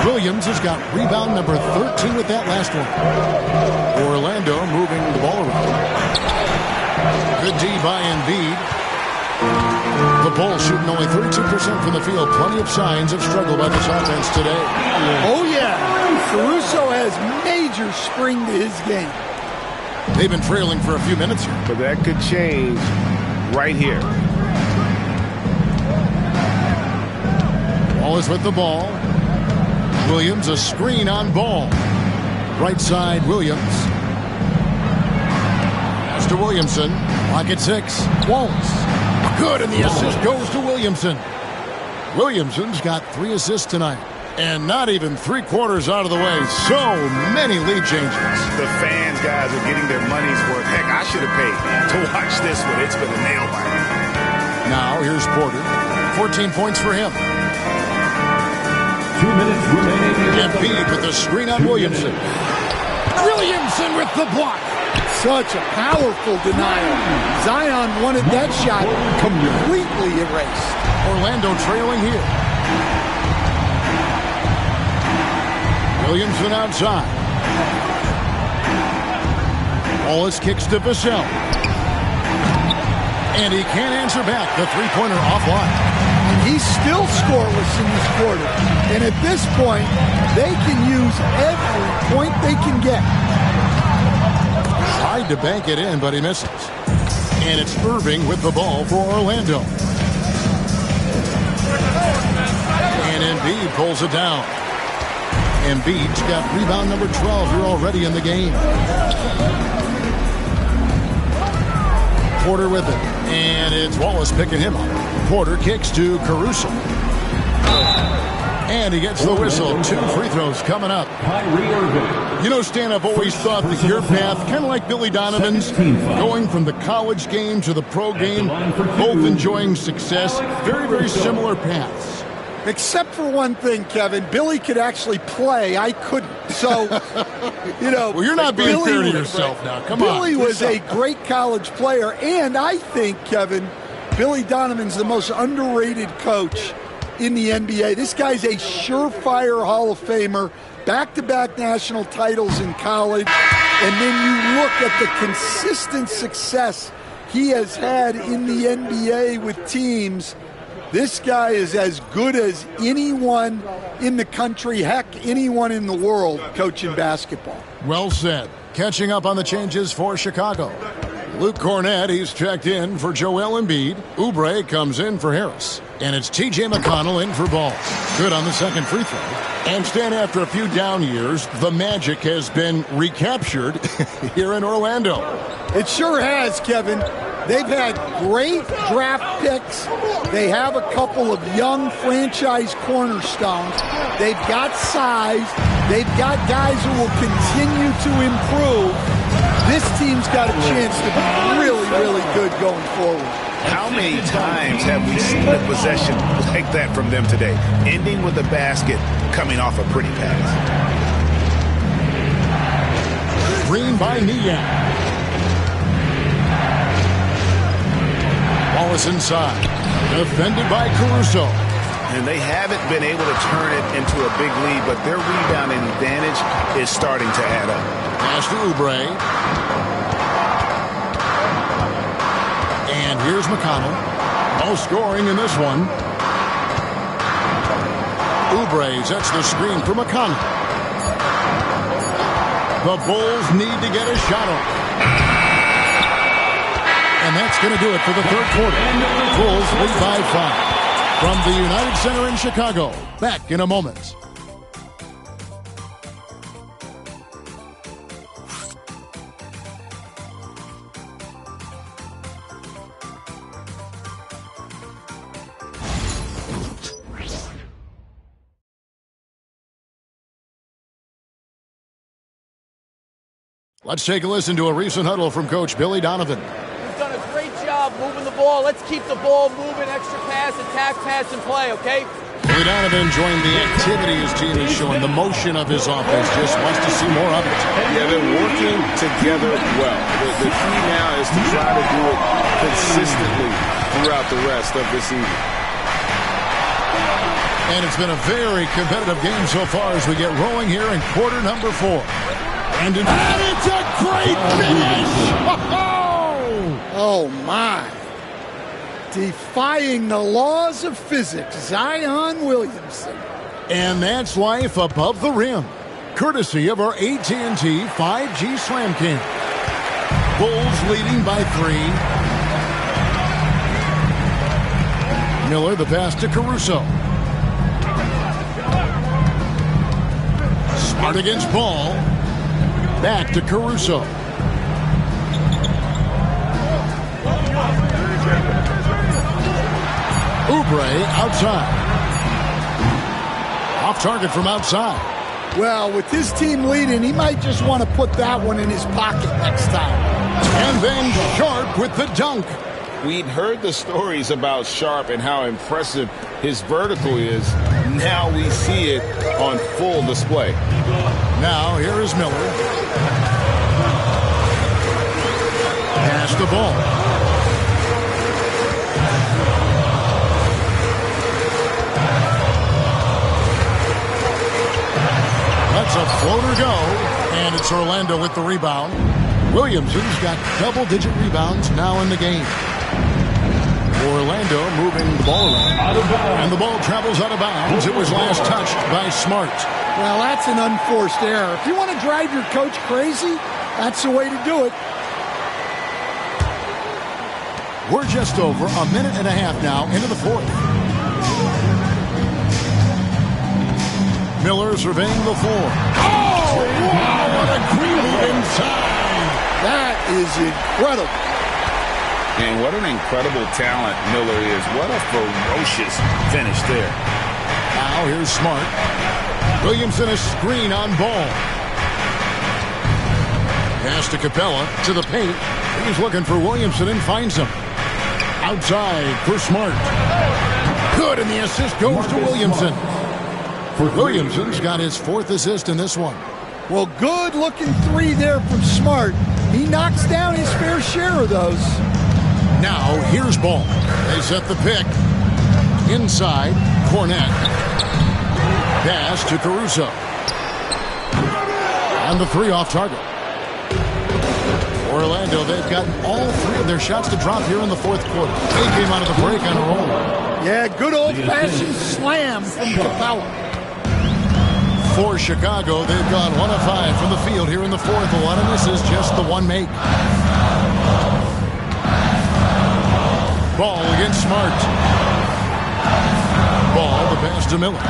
Williams has got rebound number 13 with that last one. Orlando moving the ball around. Good D by Embiid. The Bulls shooting only 32% from the field. Plenty of signs of struggle by this offense today. Oh, yeah. Caruso has major spring to his game. They've been trailing for a few minutes here. But that could change right here. Wallace with the ball. Williams, a screen on Ball. Right side, Williams. Pass to Williamson. Pocket 6. Wallace. Good, and the assist goes to Williamson. Williamson's got 3 assists tonight, and not even 3/4 out of the way. So many lead changes. The fans, guys, are getting their money's worth. Heck, I should have paid to watch this one. It's been a nail biter. Now, here's Porter. 14 points for him. 2 minutes remaining. Embiid with the screen on Williamson. Williamson with the block. Such a powerful denial. Zion wanted that shot completely erased. Orlando trailing here. Williamson outside. Wallace kicks to Vassell. And he can't answer back. The three-pointer offline. And he's still scoreless in this quarter. And at this point, they can use every point they can get. Tried to bank it in, but he misses. And it's Irving with the ball for Orlando. And Embiid pulls it down. Embiid's got rebound number 12 here already in the game. Porter with it. And it's Wallace picking him up. Porter kicks to Caruso. And he gets the whistle. 2 free throws coming up. Kyrie Irving. You know, Stan, I've always thought that your path, kind of like Billy Donovan's, going from the college game to the pro game, both enjoying success, very, very similar paths. Except for one thing, Kevin. Billy could actually play. I couldn't. So, Well, you're not being fair to yourself now. Come on. Billy was a great college player. And I think, Kevin, Billy Donovan's the most underrated coach in the NBA. This guy's a surefire Hall of Famer. Back-to-back national titles in college. And then you look at the consistent success he has had in the NBA with teams. This guy is as good as anyone in the country, heck, anyone in the world coaching basketball. Well said. Catching up on the changes for Chicago. Luke Cornett, he's checked in for Joel Embiid. Oubre comes in for Harris. And it's T.J. McConnell in for Ball. Good on the second free throw. And Stan, after a few down years, the Magic has been recaptured here in Orlando. It sure has, Kevin. They've had great draft picks. They have a couple of young franchise cornerstones. They've got size. They've got guys who will continue to improve. This team's got a chance to be really, really good going forward. How many times have we seen a possession like that from them today? Ending with a basket, coming off a pretty pass. Screen by Niang. Wallace inside. Defended by Caruso. And they haven't been able to turn it into a big lead, but their rebounding advantage is starting to add up. Pass to Oubre. And here's McConnell. No scoring in this one. Oubre sets the screen for McConnell. The Bulls need to get a shot off. And that's going to do it for the third quarter. Bulls lead by 5. From the United Center in Chicago. Back in a moment. Let's take a listen to a recent huddle from Coach Billy Donovan. We've done a great job moving the ball. Let's keep the ball moving, extra pass, attack, pass, and play, okay? Billy Donovan enjoying the activity his team is showing, the motion of his offense, just wants to see more of it. Yeah, they're working together well. The key now is to try to do it consistently throughout the rest of the season. And it's been a very competitive game so far as we get rolling here in quarter number 4. And it's a great finish! Oh, my. Defying the laws of physics, Zion Williamson. And that's life above the rim. Courtesy of our AT&T 5G Slam Cam. Bulls leading by 3. Miller, the pass to Caruso. Smart against Ball. Back to Caruso. Oubre outside. Off target from outside. Well, with his team leading, he might just want to put that one in his pocket next time. And then Sharp with the dunk. We'd heard the stories about Sharp and how impressive his vertical is. Now we see it on full display. Now here is Miller. Pass the ball. That's a floater go. And it's Orlando with the rebound. Williamson's got double-digit rebounds now in the game. Orlando moving the ball around. And the ball travels out of bounds. It was last touched by Smart. Well, that's an unforced error. If you want to drive your coach crazy, that's the way to do it. We're just over a minute and a half now into the fourth. Miller surveying the floor. Oh, wow, what a move inside. That is incredible. And what an incredible talent Miller is. What a ferocious finish there. Now here's Smart. Williamson a screen on Ball. Pass to Capella to the paint. He's looking for Williamson and finds him. Outside for Smart. Good, and the assist goes to Williamson. Williamson's got his 4th assist in this one. Well, good-looking 3 there from Smart. He knocks down his fair share of those. Now, here's Ball. They set the pick. Inside, Cornette. Pass to Caruso. And the 3 off target. Orlando, they've gotten all 3 of their shots to drop here in the 4th quarter. They came out of the break on a roll. Yeah, good old-fashioned slam from Capella. For Chicago, they've gone 1 of 5 from the field here in the 4th. A lot of misses, just the 1 make. Ball against Smart. Ball, the pass to Miller.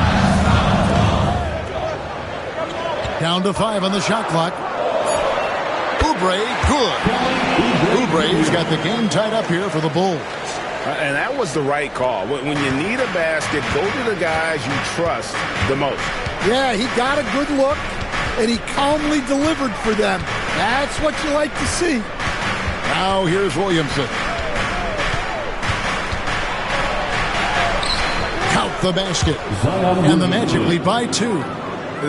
Down to 5 on the shot clock. Oubre, good. Oubre's got the game tied up here for the Bulls. And that was the right call. When you need a basket, go to the guys you trust the most. Yeah, he got a good look, and he calmly delivered for them. That's what you like to see. Now here's Williamson. Count the basket. And the Magic lead by 2.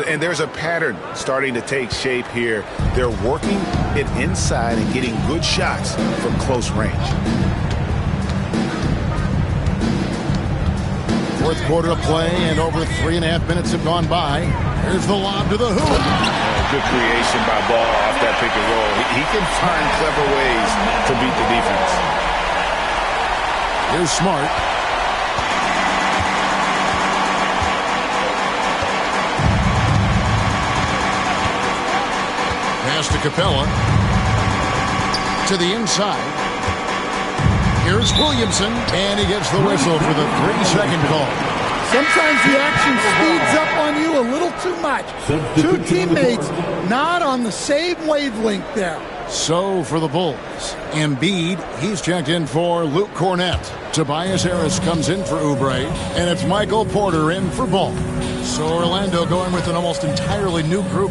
And there's a pattern starting to take shape here. They're working it inside and getting good shots from close range. 4th quarter of play, and over 3.5 minutes have gone by. Here's the lob to the hoop. Good creation by Ball off that pick and roll. He can find clever ways to beat the defense. Here's Smart. Pass to Capella. To the inside. Here's Williamson, and he gets the whistle for the 3-second call. Sometimes the action speeds up on you a little too much. 2 teammates not on the same wavelength there. So for the Bulls, Embiid, he's checked in for Luke Cornette. Tobias Harris comes in for Oubre, and it's Michael Porter in for Ball. So Orlando going with an almost entirely new group.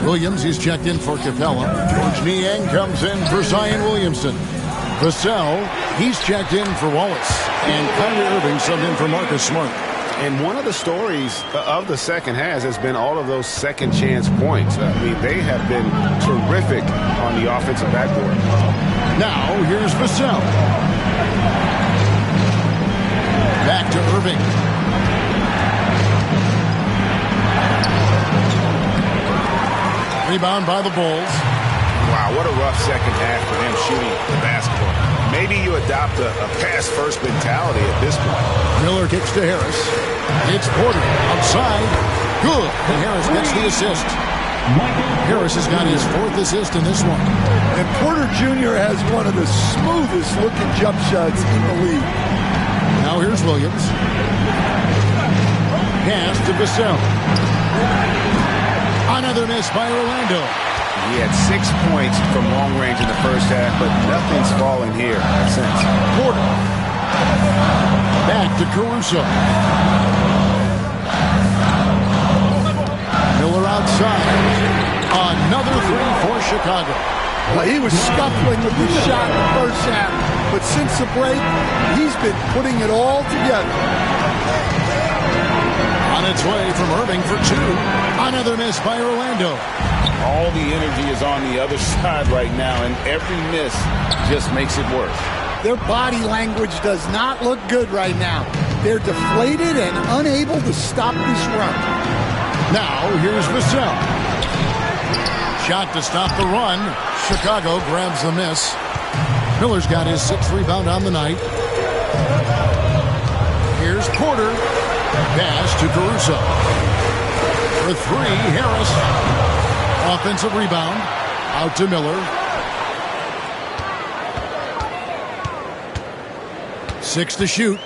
Williams, he's checked in for Capella. George Niang comes in for Zion Williamson. Vassell, he's checked in for Wallace. And Kyrie Irving subbed in for Marcus Smart. And one of the stories of the second half has been all of those second chance points. I mean, they have been terrific on the offensive backboard. Now, here's Vassell. Back to Irving. Rebound by the Bulls. Wow, what a rough second half for him shooting the basketball. Maybe you adopt a pass-first mentality at this point. Miller kicks to Harris. It's Porter outside. Good. And Harris gets the assist. Harris has got his 4th assist in this one. And Porter Jr. has one of the smoothest looking jump shots in the league. Now here's Williams. Pass to Vassell. Another miss by Orlando. He had 6 points from long range in the first half, but nothing's falling here since. Porter. Back to Caruso. Miller outside. Another 3 for Chicago. Well, he was scuffling with his shot in the first half, but since the break, he's been putting it all together. On its way from Irving for 2. Another miss by Orlando. All the energy is on the other side right now, and every miss just makes it worse. Their body language does not look good right now. They're deflated and unable to stop this run. Now, here's Vassell. Shot to stop the run. Chicago grabs the miss. Miller's got his 6th rebound on the night. Here's Porter. Pass to Caruso. For 3, Harris. Offensive rebound. Out to Miller. 6 to shoot.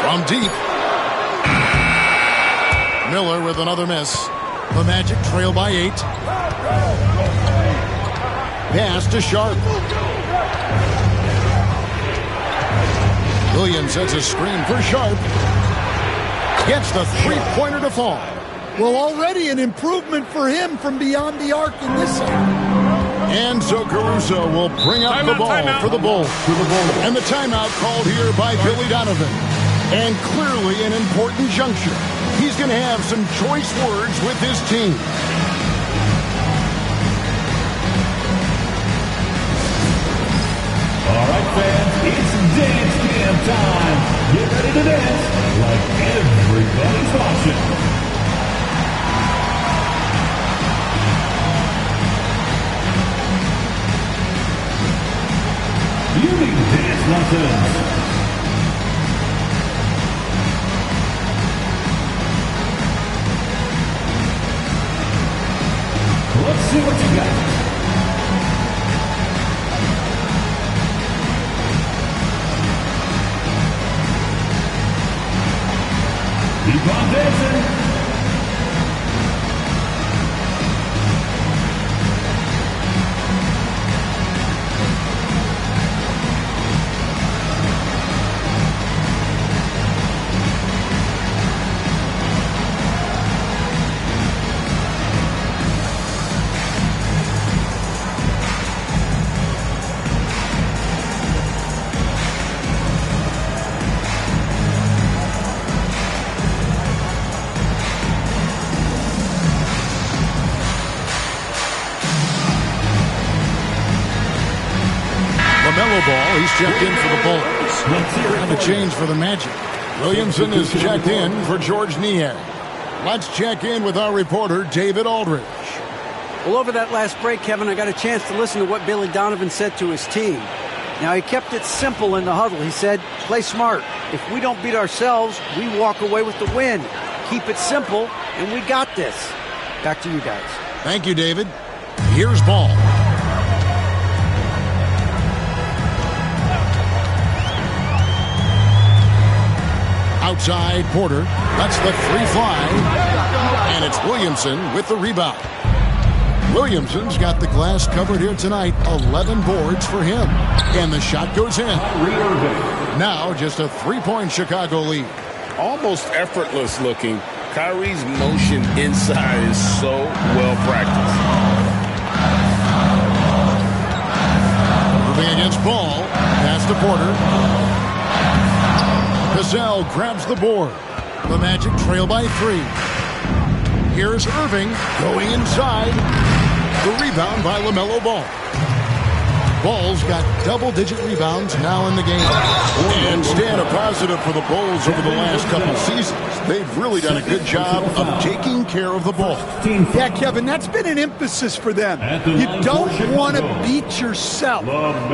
From deep. Miller with another miss. The Magic trail by 8. Pass to Sharp. Williams sets a screen for Sharp. Gets the 3-pointer to fall. Well, already an improvement for him from beyond the arc in this area. Enzo Caruso will bring up the ball for the Bulls. And the timeout called here by Billy Donovan. And clearly an important juncture. He's going to have some choice words with his team. All right, fans, it's dance cam time. Get ready to dance like everybody's watching. You need dance lessons. Let's see what you got. Keep on dancing. LaMelo Ball, he's checked in for the Bulls. And the change for the Magic. Williamson is checked in for George Niang. Let's check in with our reporter, David Aldridge. Well, over that last break, Kevin, I got a chance to listen to what Billy Donovan said to his team. Now, he kept it simple in the huddle. He said, play smart. If we don't beat ourselves, we walk away with the win. Keep it simple, and we got this. Back to you guys. Thank you, David. Here's Ball. Outside, Porter. That's the free fly. And it's Williamson with the rebound. Williamson's got the glass covered here tonight. 11 boards for him. And the shot goes in. Now just a three-point Chicago lead. Almost effortless looking. Kyrie's motion inside is so well practiced. Moving against Ball. Pass to Porter. Vassell grabs the board. The Magic trail by 3. Here's Irving going inside. The rebound by LaMelo Ball. Ball's got double-digit rebounds now in the game. And staying a positive for the Bulls over the last couple seasons. They've really done a good job of taking care of the ball. Yeah, Kevin, that's been an emphasis for them. You don't want to beat yourself.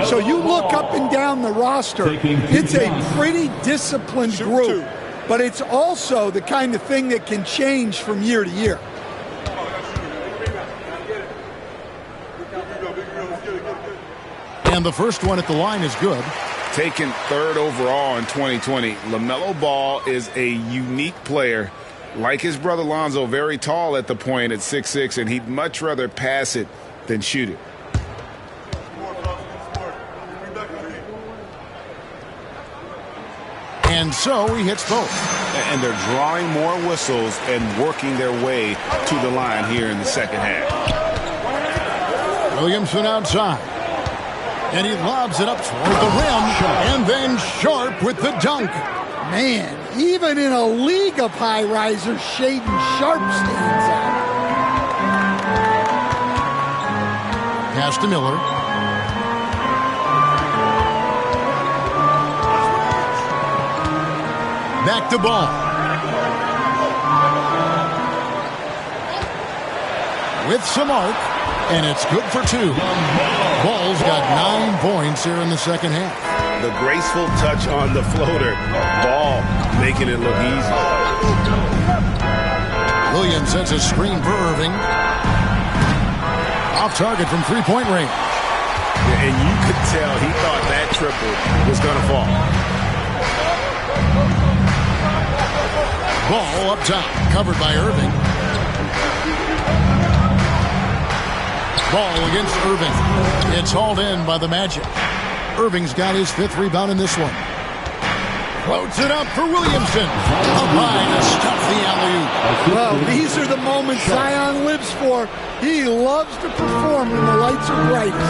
So you look up and down the roster. It's a pretty disciplined group. But it's also the kind of thing that can change from year to year. And the first one at the line is good. Taken third overall in 2020, LaMelo Ball is a unique player. Like his brother Lonzo, very tall at the point at 6'6", and he'd much rather pass it than shoot it. And so he hits both. And they're drawing more whistles and working their way to the line here in the second half. Williamson outside. And he lobs it up toward the rim. And then Sharp with the dunk. Man, even in a league of high risers, Shaedon Sharp stands out. Pass to Miller. Back to Ball. With some arc. And it's good for 2. Ball's got 9 points here in the second half. The graceful touch on the floater. Ball making it look easy. Williams sets a screen for Irving. Off target from three-point range. Yeah, and you could tell he thought that triple was going to fall. Ball up top, covered by Irving. Ball against Irving. It's hauled in by the Magic. Irving's got his 5th rebound in this one. Floats it up for Williamson. Up high to stuff the alley-oop. Well, these are the moments Zion lives for. He loves to perform when the lights are brightest.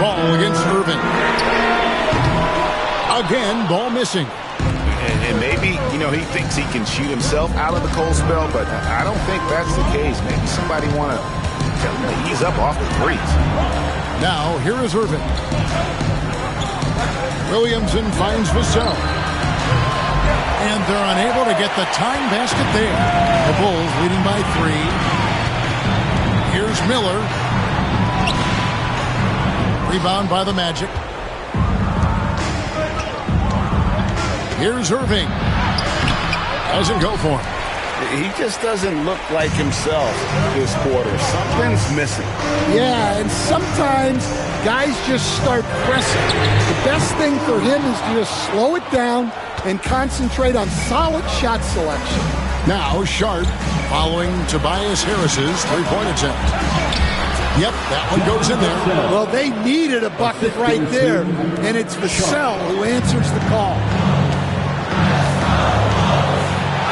Ball against Irving. Again, ball missing. And maybe, he thinks he can shoot himself out of the cold spell, but I don't think that's the case. Maybe somebody want to tell him to ease up off the threes. Now, here is Irving. Williamson finds Vassell. And they're unable to get the tying basket there. The Bulls leading by 3. Here's Miller. Rebound by the Magic. Here's Irving. Doesn't go for him. He just doesn't look like himself this quarter. Something's missing. Yeah, and sometimes guys just start pressing. The best thing for him is to just slow it down and concentrate on solid shot selection. Now Sharp following Tobias Harris's three-point attempt. Yep, that one goes in there. Well, they needed a bucket right there, and it's Vassell who answers the call.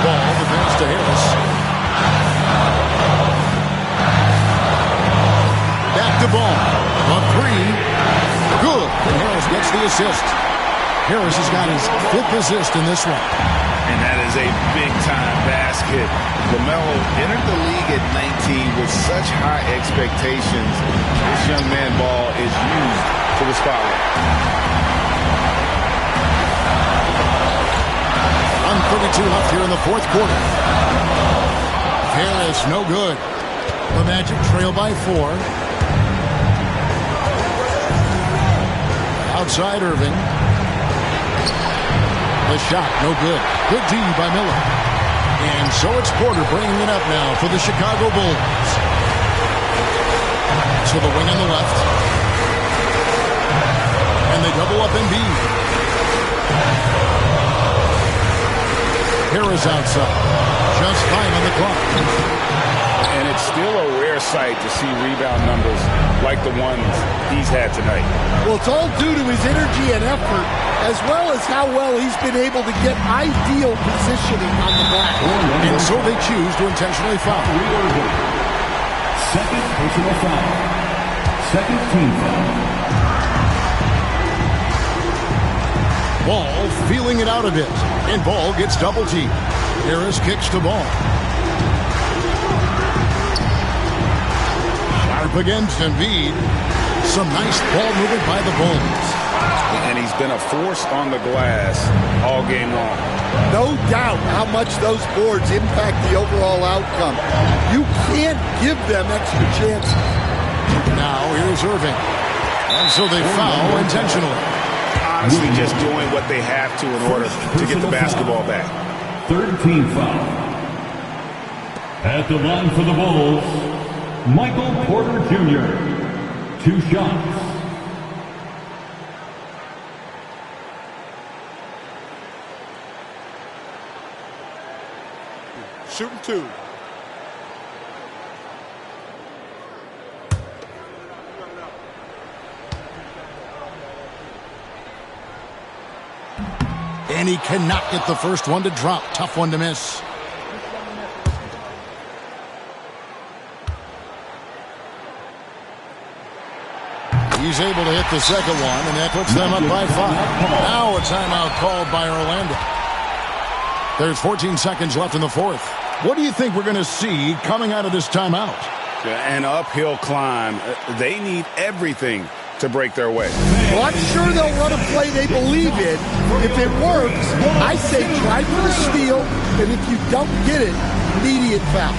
Ball, the pass to Harris. Back to Ball. A 3. Good. And Harris gets the assist. Harris has got his 5th assist in this one. And that is a big-time basket. LaMelo entered the league at 19 with such high expectations. This young man Ball is used to the spotlight. 1:32 left here in the fourth quarter. Harris, no good. The Magic trail by 4. Outside Irving. The shot, no good. Good D by Miller. And so it's Porter bringing it up now for the Chicago Bulls. To the wing on the left. And they double up Embiid. Harris outside. Just 5 on the clock. And it's still a rare sight to see rebound numbers like the ones he's had tonight. Well, it's all due to his energy and effort, as well as how well he's been able to get ideal positioning on the glass. And so they choose to intentionally foul. Second personal foul. Second team foul. Ball feeling it out a bit. And Ball gets double teamed. Harris kicks to Ball. Sharp against Embiid. Some nice ball movement by the Bulls. And he's been a force on the glass all game long. No doubt how much those boards impact the overall outcome. You can't give them extra chances. Now here's Irving. And so they foul intentionally. Honestly, just doing what they have to in order to get the basketball back. Third team foul. At the line for the Bulls, Michael Porter Jr. 2 shots. Shooting 2. And he cannot get the first one to drop. Tough one to miss. He's able to hit the second one, and that puts them up by 5. Now a timeout called by Orlando. There's 14 seconds left in the fourth. What do you think we're going to see coming out of this timeout? An uphill climb. They need everything to break their way. Well, I'm sure they'll run a play they believe in. If it works, I say try for the steal, and if you don't get it, immediate foul.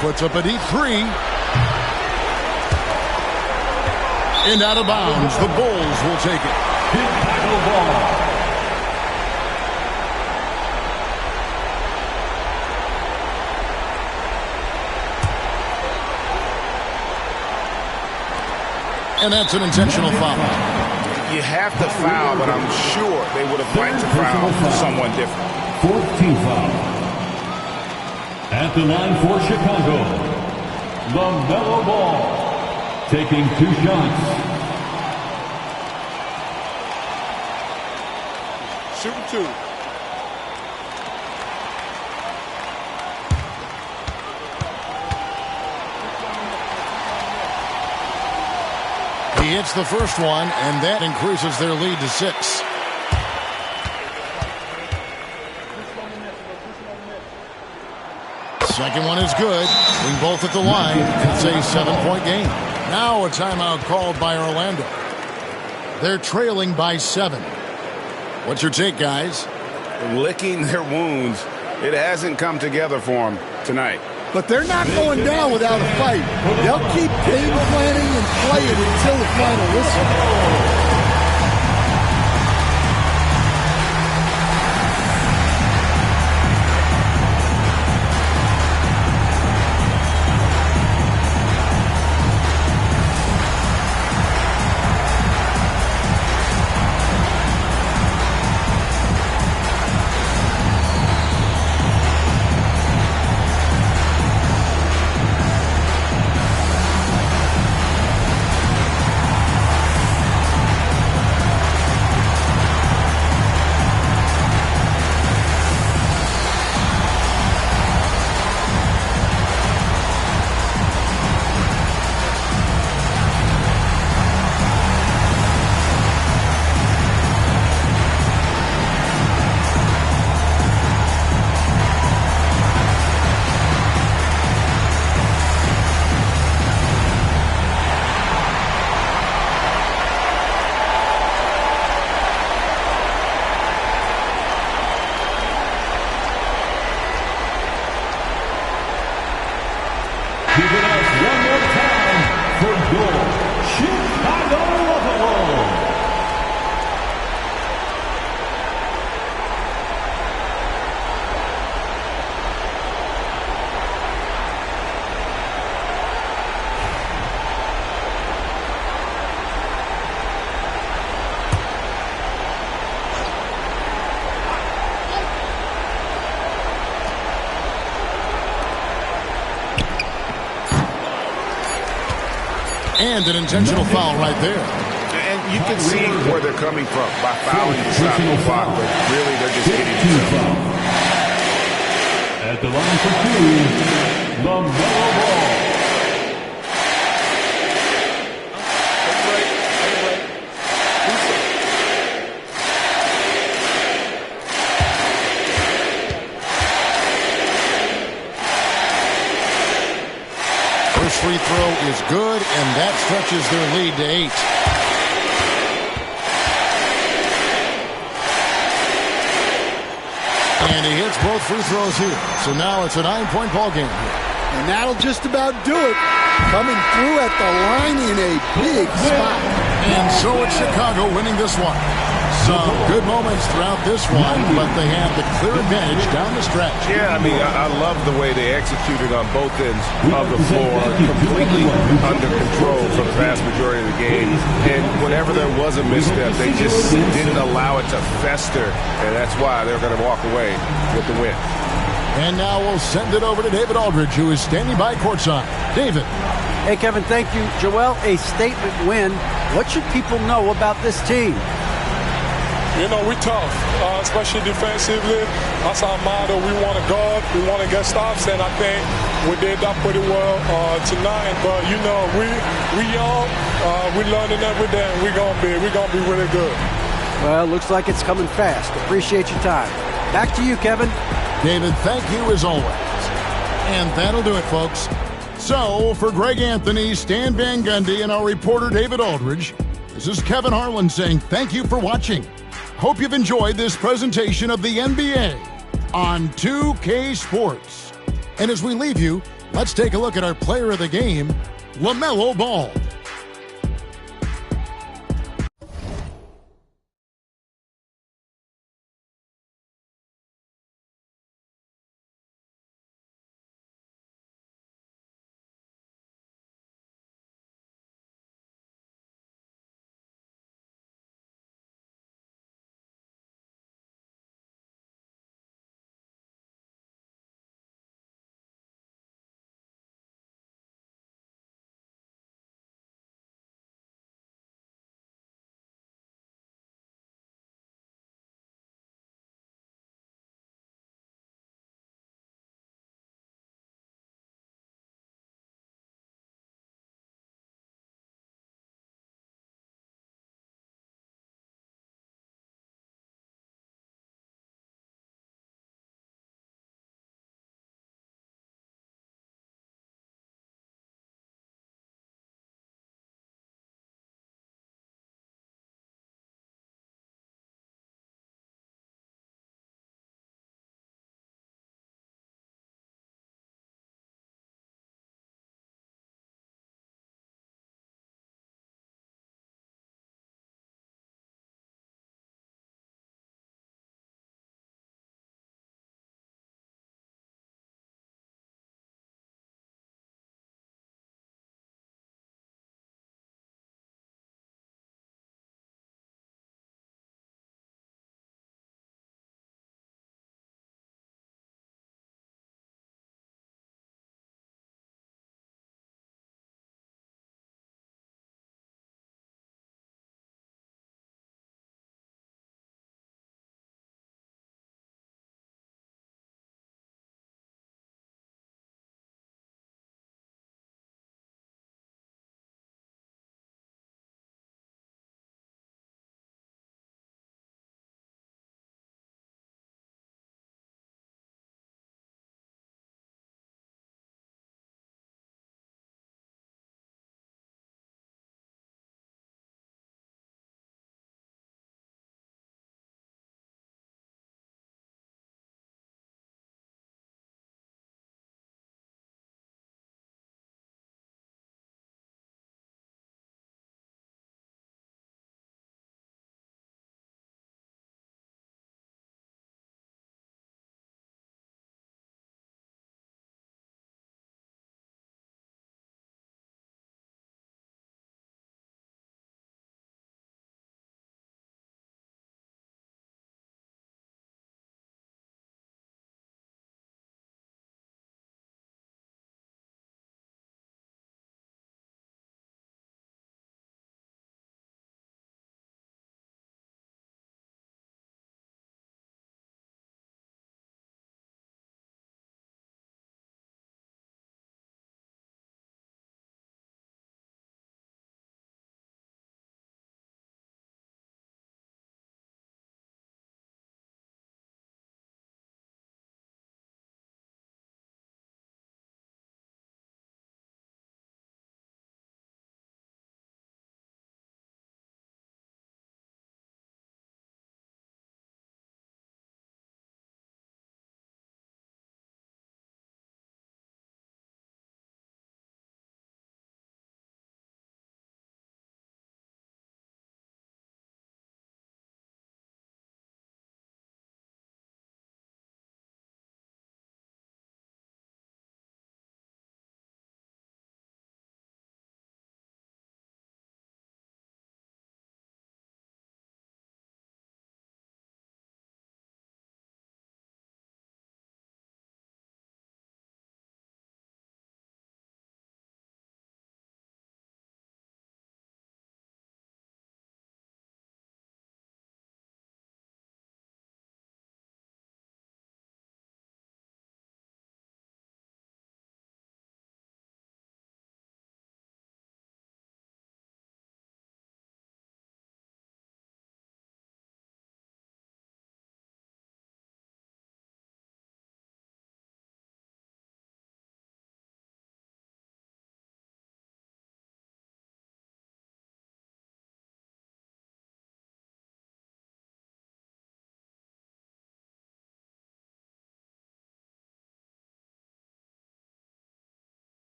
puts up a deep three. And out of bounds, the Bulls will take it. Chicago ball. And that's an intentional foul. You have to foul, but I'm sure they would have liked to foul someone different. 4th team foul. At the line for Chicago, LaMelo Ball, taking 2 shots. Shooting 2. He hits the first one, and that increases their lead to 6. Second one is good. Being both at the line, it's a 7-point game. Now a timeout called by Orlando. They're trailing by 7. What's your take, guys? Licking their wounds. It hasn't come together for them tonight. But they're not going down without a fight. They'll keep game planning and play it until the final whistle. And an intentional foul right there. And you can see where they're coming from by fouling to stop the clock, but really they're just getting themselves. At the line for 2, LaMelo Ball. Free throw is good, and that stretches their lead to 8. And he hits both free throws here. So now it's a 9-point ball game here. And that'll just about do it. Coming through at the line in a big spot. And so it's Chicago winning this one. Some good moments throughout this one, but they have the clear advantage down the stretch. Yeah, I mean, I love the way they executed on both ends of the floor, completely under control for the vast majority of the game. And whenever there was a misstep, they just didn't allow it to fester, and that's why they're going to walk away with the win. And now we'll send it over to David Aldridge, who is standing by courtside. David. Hey, Kevin, thank you. Joel, a statement win. What should people know about this team? You know, we're tough, especially defensively. That's our motto. We want to guard, we want to get stops, and I think we did that pretty well tonight. But you know, we young, we're learning every day. And we're gonna be really good. Well, looks like it's coming fast. Appreciate your time. Back to you, Kevin. David, thank you as always. And that'll do it, folks. So for Greg Anthony, Stan Van Gundy, and our reporter David Aldridge, this is Kevin Harlan saying thank you for watching. Hope you've enjoyed this presentation of the NBA on 2K Sports. And as we leave you, Let's take a look at our player of the game, LaMelo Ball.